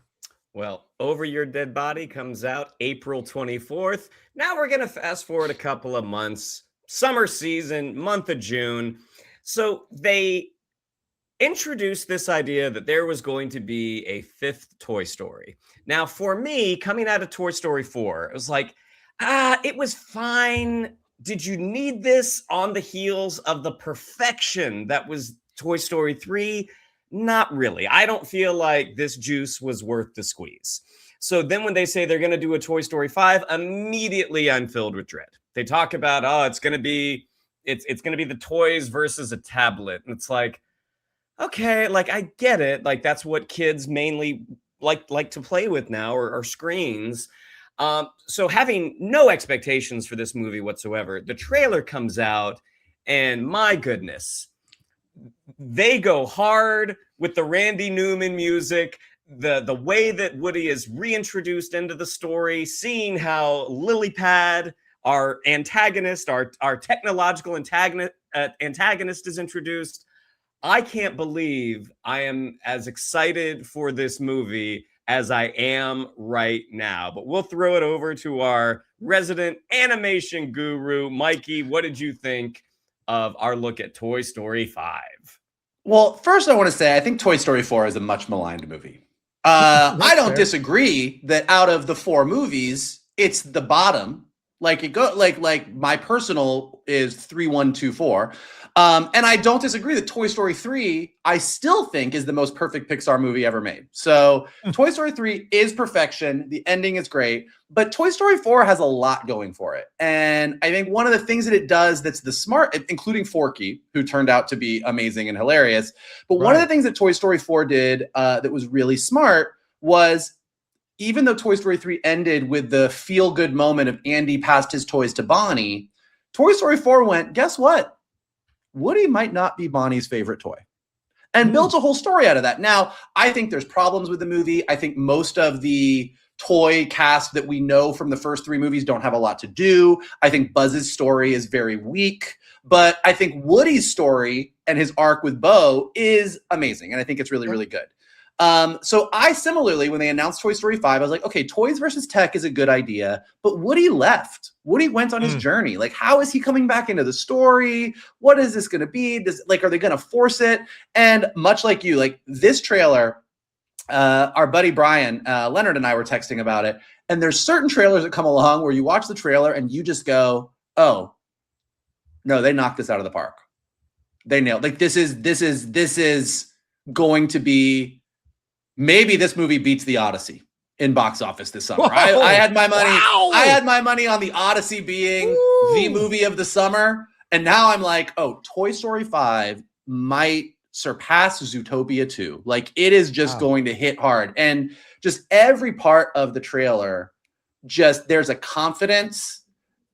Well, Over Your Dead Body comes out April 24th. Now we're going to fast forward a couple of months. Summer season, month of June. So they introduced this idea that there was going to be a fifth Toy Story. Now, for me, coming out of Toy Story 4, it was like, it was fine. Did you need this on the heels of the perfection that was Toy Story 3? Not really. I don't feel like this juice was worth the squeeze. So then when they say they're going to do a Toy Story 5, immediately I'm filled with dread. They talk about, it's going to be the toys versus a tablet. And it's like, okay, like, I get it. Like, that's what kids mainly like to play with now, or screens. So having no expectations for this movie whatsoever, the trailer comes out, and my goodness, they go hard with the Randy Newman music, the way that Woody is reintroduced into the story, seeing how Lilypad, our antagonist, our technological antagonist is introduced. I can't believe I am as excited for this movie as I am right now. But we'll throw it over to our resident animation guru, Mikey. What did you think of our look at Toy Story 5? Well, first I want to say I think Toy Story 4 is a much maligned movie. I don't disagree that out of the 4 movies, it's the bottom. Like, my personal is 3, 1, 2, 4. And I don't disagree that Toy Story 3, I still think, is the most perfect Pixar movie ever made. So Toy Story 3 is perfection. The ending is great. But Toy Story 4 has a lot going for it. And I think one of the things that it does that's the smart, including Forky, who turned out to be amazing and hilarious. But one of the things that Toy Story 4 did that was really smart was, even though Toy Story 3 ended with the feel-good moment of Andy passed his toys to Bonnie, Toy Story 4 went, guess what? Woody might not be Bonnie's favorite toy, and built a whole story out of that. Now, I think there's problems with the movie. I think most of the toy cast that we know from the first 3 movies don't have a lot to do. I think Buzz's story is very weak, but I think Woody's story and his arc with Bo is amazing, and I think it's really, really good. So I similarly, when they announced Toy Story 5, I was like, okay, toys versus tech is a good idea, but Woody left. Woody went on his journey. Like, how is he coming back into the story? What is this going to be? Are they going to force it? And much like you, like, this trailer, our buddy Brian, Leonard and I were texting about it. And there's certain trailers that come along where you watch the trailer and you just go, oh, No, they knocked this out of the park. They nailed. Like this is going to be, maybe this movie beats the Odyssey in box office this summer. I had my money. Wow. I had my money on the Odyssey being the movie of the summer, and now I'm like, oh, Toy Story 5 might surpass Zootopia 2. Like it is just going to hit hard, and just every part of the trailer, just there's a confidence.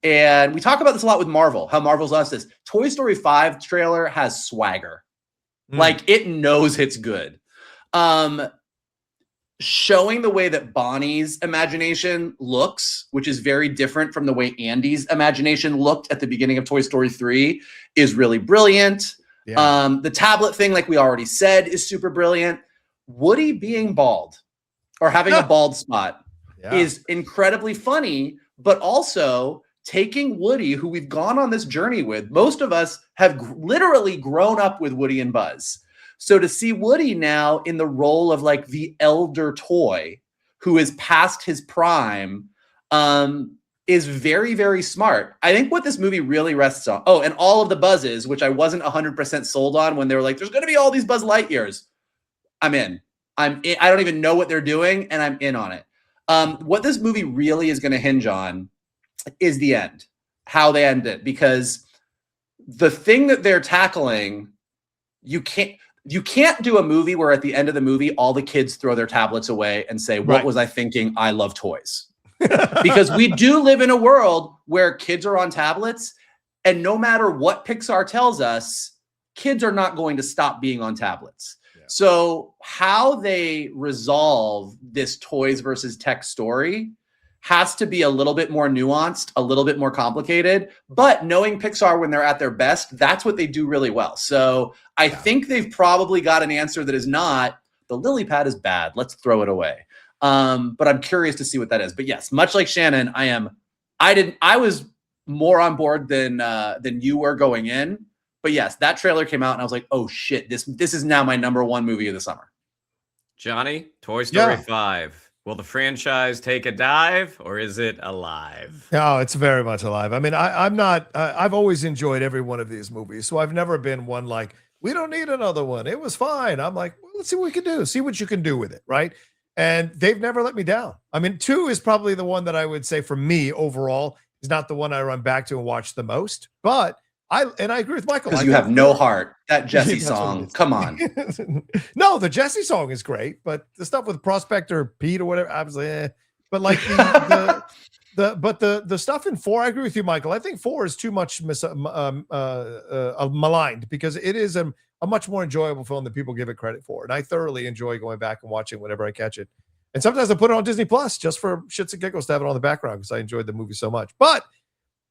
And we talk about this a lot with Marvel, how Marvel's us this. Toy Story 5 trailer has swagger. Like it knows it's good. Showing the way that Bonnie's imagination looks, which is very different from the way Andy's imagination looked at the beginning of Toy Story 3, is really brilliant. Yeah. The tablet thing, like we already said, is super brilliant. Woody being bald or having a bald spot is incredibly funny, but also taking Woody, who we've gone on this journey with. Most of us have literally grown up with Woody and Buzz. So to see Woody now in the role of like the elder toy who is past his prime is very, very smart. I think what this movie really rests on, and all of the buzzes, which I wasn't 100% sold on when they were like, there's going to be all these Buzz Lightyears. I'm in. I don't even know what they're doing, and I'm in on it. What this movie really is going to hinge on is the end, how they end it, because the thing that they're tackling, you can't do a movie where at the end of the movie, all the kids throw their tablets away and say, what was I thinking? I love toys. Because we do live in a world where kids are on tablets, and no matter what Pixar tells us, kids are not going to stop being on tablets. Yeah. So how they resolve this toys versus tech story has to be a little bit more nuanced, a little bit more complicated, but knowing Pixar when they're at their best, that's what they do really well. So I think they've probably got an answer that is not, the lily pad is bad, let's throw it away. But I'm curious to see what that is. But yes, much like Shannon, I was more on board than you were going in. But yes, that trailer came out and I was like, oh shit, this is now my #1 movie of the summer. Johnny, Toy Story 5. Will the franchise take a dive, or is it alive? No, it's very much alive. I mean, I've always enjoyed every one of these movies, so I've never been one like, we don't need another one. It was fine. I'm like, well, let's see what we can do. See what you can do with it, right? And they've never let me down. I mean, 2 is probably the one that I would say for me overall is not the one I run back to and watch the most, but I agree with Michael. Because you have no heart. That Jesse song, come on. No, the Jesse song is great, but the stuff with Prospector Pete or whatever, I was like, but like the stuff in 4, I agree with you, Michael. I think 4 is too much maligned because it is a much more enjoyable film than people give it credit for, and I thoroughly enjoy going back and watching whenever I catch it. And sometimes I put it on Disney Plus just for shits and giggles to have it on the background because I enjoyed the movie so much. But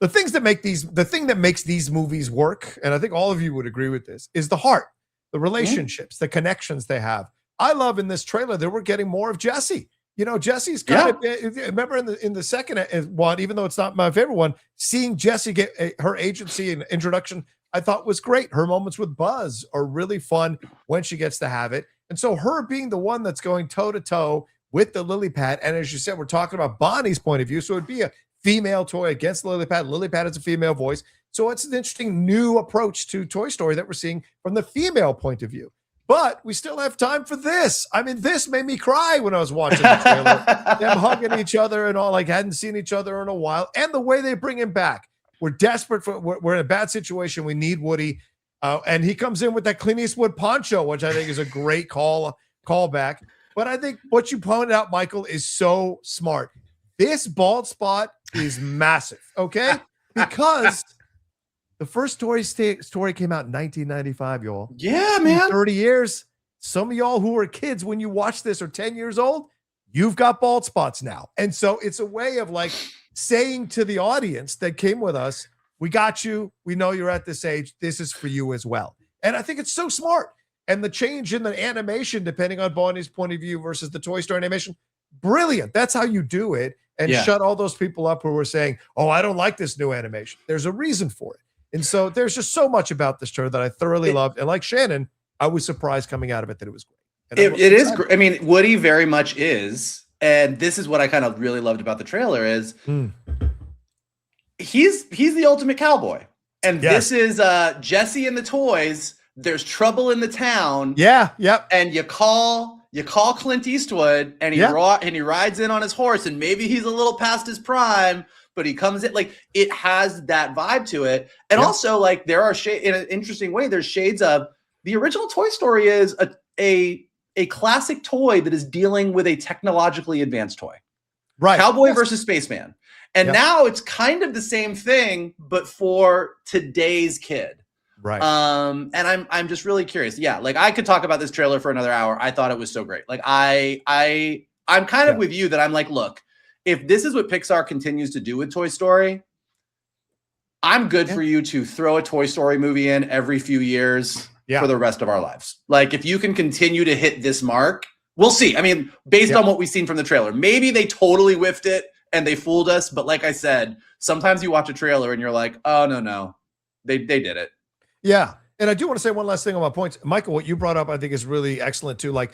the thing that makes these movies work, and I think all of you would agree with this, is the heart, the relationships, the connections they have. I love in this trailer that we're getting more of Jessie. You know, Jessie's kind of, remember in the second one, even though it's not my favorite one, seeing Jessie get her agency and introduction, I thought was great. Her moments with Buzz are really fun when she gets to have it. And so her being the one that's going toe to toe with the lily pad. And as you said, we're talking about Bonnie's point of view. So it'd be a female toy against the lily pad. Lily pad is a female voice. So it's an interesting new approach to Toy Story that we're seeing from the female point of view. But we still have time for this. I mean, this made me cry when I was watching the trailer. Them hugging each other and all, like hadn't seen each other in a while. And the way they bring him back. We're desperate we're in a bad situation. We need Woody. And he comes in with that Clint Eastwood poncho, which I think is a great callback. But I think what you pointed out, Michael, is so smart. This bald spot is massive, okay? Because the first Toy Story came out in 1995, y'all. Yeah, man. 30 years. Some of y'all who are kids when you watch this are 10 years old. You've got bald spots now. And so it's a way of like saying to the audience that came with us, we got you. We know you're at this age. This is for you as well. And I think it's so smart. And the change in the animation, depending on Bonnie's point of view versus the Toy Story animation, brilliant. That's how you do it. And shut all those people up who were saying, oh, I don't like this new animation. There's a reason for it. And so there's just so much about this trailer that I thoroughly loved. And like Shannon, I was surprised coming out of it that it was great. It is great. I mean, Woody very much is. And this is what I kind of really loved about the trailer is he's the ultimate cowboy. And this is Jesse and the Toys. There's trouble in the town. Yeah, yep. And you call Clint Eastwood, and he rides in on his horse, and maybe he's a little past his prime, but he comes in, like, it has that vibe to it. And also, like, there are in an interesting way, there's shades of the original Toy Story is a classic toy that is dealing with a technologically advanced toy. Right. Cowboy versus Spaceman. And now it's kind of the same thing, but for today's kid. Right. And I'm just really curious. Yeah, like I could talk about this trailer for another hour. I thought it was so great. Like I'm kind of with you that I'm like, look, if this is what Pixar continues to do with Toy Story, I'm good for you to throw a Toy Story movie in every few years for the rest of our lives. Like if you can continue to hit this mark, we'll see. I mean, based on what we've seen from the trailer, maybe they totally whiffed it and they fooled us. But like I said, sometimes you watch a trailer and you're like, oh, no, they did it. Yeah. And I do want to say one last thing on my points. Michael, what you brought up, I think is really excellent too. Like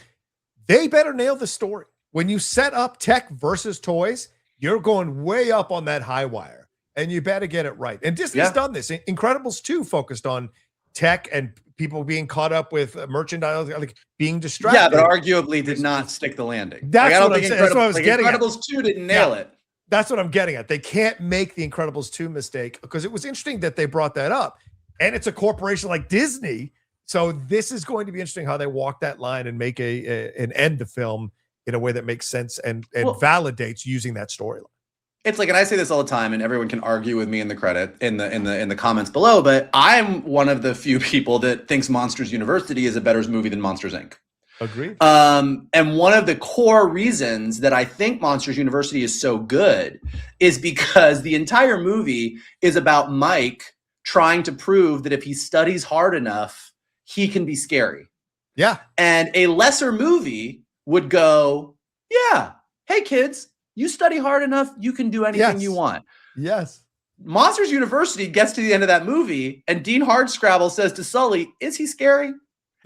they better nail the story. When you set up tech versus toys, you're going way up on that high wire and you better get it right. And Disney's done this. Incredibles 2 focused on tech and people being caught up with merchandise, like being distracted. Yeah, but arguably did not stick the landing. That's what I'm saying. That's what I was getting at. Incredibles 2 didn't nail it. That's what I'm getting at. They can't make the Incredibles 2 mistake because it was interesting that they brought that up. And it's a corporation like Disney. So this is going to be interesting how they walk that line and make an end to film in a way that makes sense and validates using that storyline. It's like, and I say this all the time, and everyone can argue with me in the comments below, but I'm one of the few people that thinks Monsters University is a better movie than Monsters Inc. Agreed. And one of the core reasons that I think Monsters University is so good is because the entire movie is about Mike trying to prove that if he studies hard enough, he can be scary. Yeah. And a lesser movie would go, yeah, hey kids, you study hard enough, you can do anything you want. Yes. Monsters University gets to the end of that movie, and Dean Hardscrabble says to Sully, is he scary?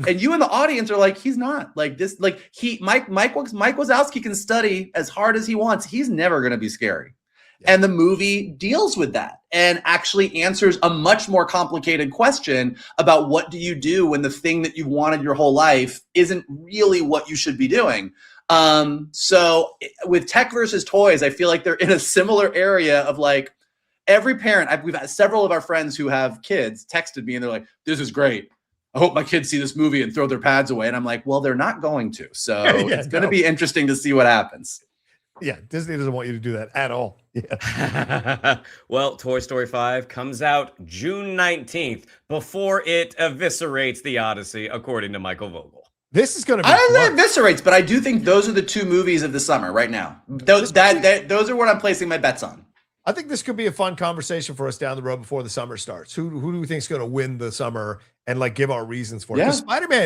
And you in the audience are like, he's not. Like this, like Mike Wazowski can study as hard as he wants. He's never gonna be scary. Yeah. And the movie deals with that and actually answers a much more complicated question about what do you do when the thing that you've wanted your whole life isn't really what you should be doing. So with tech versus toys, I feel like they're in a similar area of like every parent. We've had several of our friends who have kids texted me and they're like, this is great. I hope my kids see this movie and throw their pads away. And I'm like, well, they're not going to. So it's going to be interesting to see what happens. Yeah, Disney doesn't want you to do that at all. Yeah. Well, Toy Story 5 comes out June 19th before it eviscerates the Odyssey, according to Michael Vogel. This is going to be I don't know if it eviscerates, but I do think those are the two movies of the summer right now. Those are what I'm placing my bets on. I think this could be a fun conversation for us down the road before the summer starts. Who do we think is going to win the summer and like give our reasons for it? Because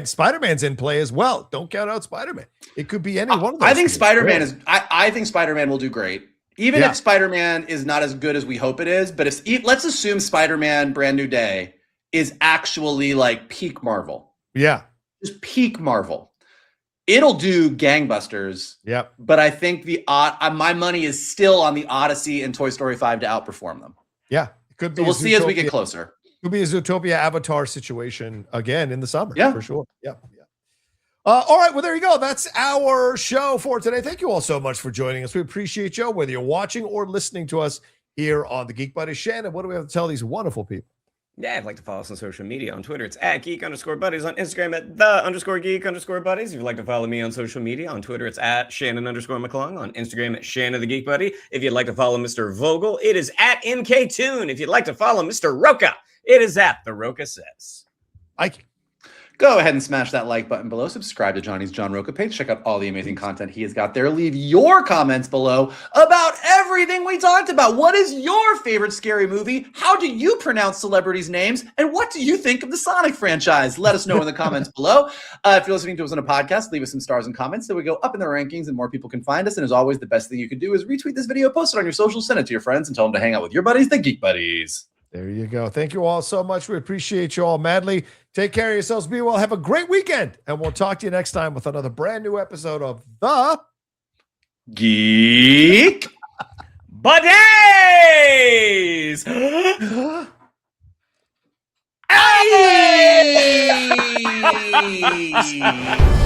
Spider-Man's in play as well. Don't count out Spider-Man. It could be any one of those. I think Spider-Man I think Spider-Man will do great. Even if Spider-Man is not as good as we hope it is, but let's assume Spider-Man Brand New Day is actually like peak Marvel. Yeah. Just peak Marvel. It'll do gangbusters. Yep. But I think my money is still on the Odyssey and Toy Story 5 to outperform them. Yeah. It could be. So we'll see as we get closer. It could be a Zootopia Avatar situation again in the summer. Yeah. For sure. Yeah. All right. Well, there you go. That's our show for today. Thank you all so much for joining us. We appreciate you, whether you're watching or listening to us here on the Geek Buddies. Shannon, what do we have to tell these wonderful people? Yeah, I'd like to follow us on social media. On Twitter, it's @geek_buddies. On Instagram, at @the_geek_buddies. If you'd like to follow me on social media, on Twitter, it's @Shannon_McClung. On Instagram, at Shannon the Geek Buddy. If you'd like to follow Mr. Vogel, it is @MKToon. If you'd like to follow Mr. Rocha, it is @The Rocha Says. Ike. Go ahead and smash that like button below. Subscribe to Johnny's John Rocha page. Check out all the amazing content he has got there. Leave your comments below about everything we talked about. What is your favorite scary movie? How do you pronounce celebrities' names? And what do you think of the Sonic franchise? Let us know in the comments below. If you're listening to us on a podcast, leave us some stars and comments so we go up in the rankings and more people can find us. And as always, the best thing you can do is retweet this video, post it on your socials, send it to your friends, and tell them to hang out with your buddies, the Geek Buddies. There you go. Thank you all so much. We appreciate you all madly. Take care of yourselves. Be well. Have a great weekend. And we'll talk to you next time with another brand new episode of the Geek Buddies. Hey!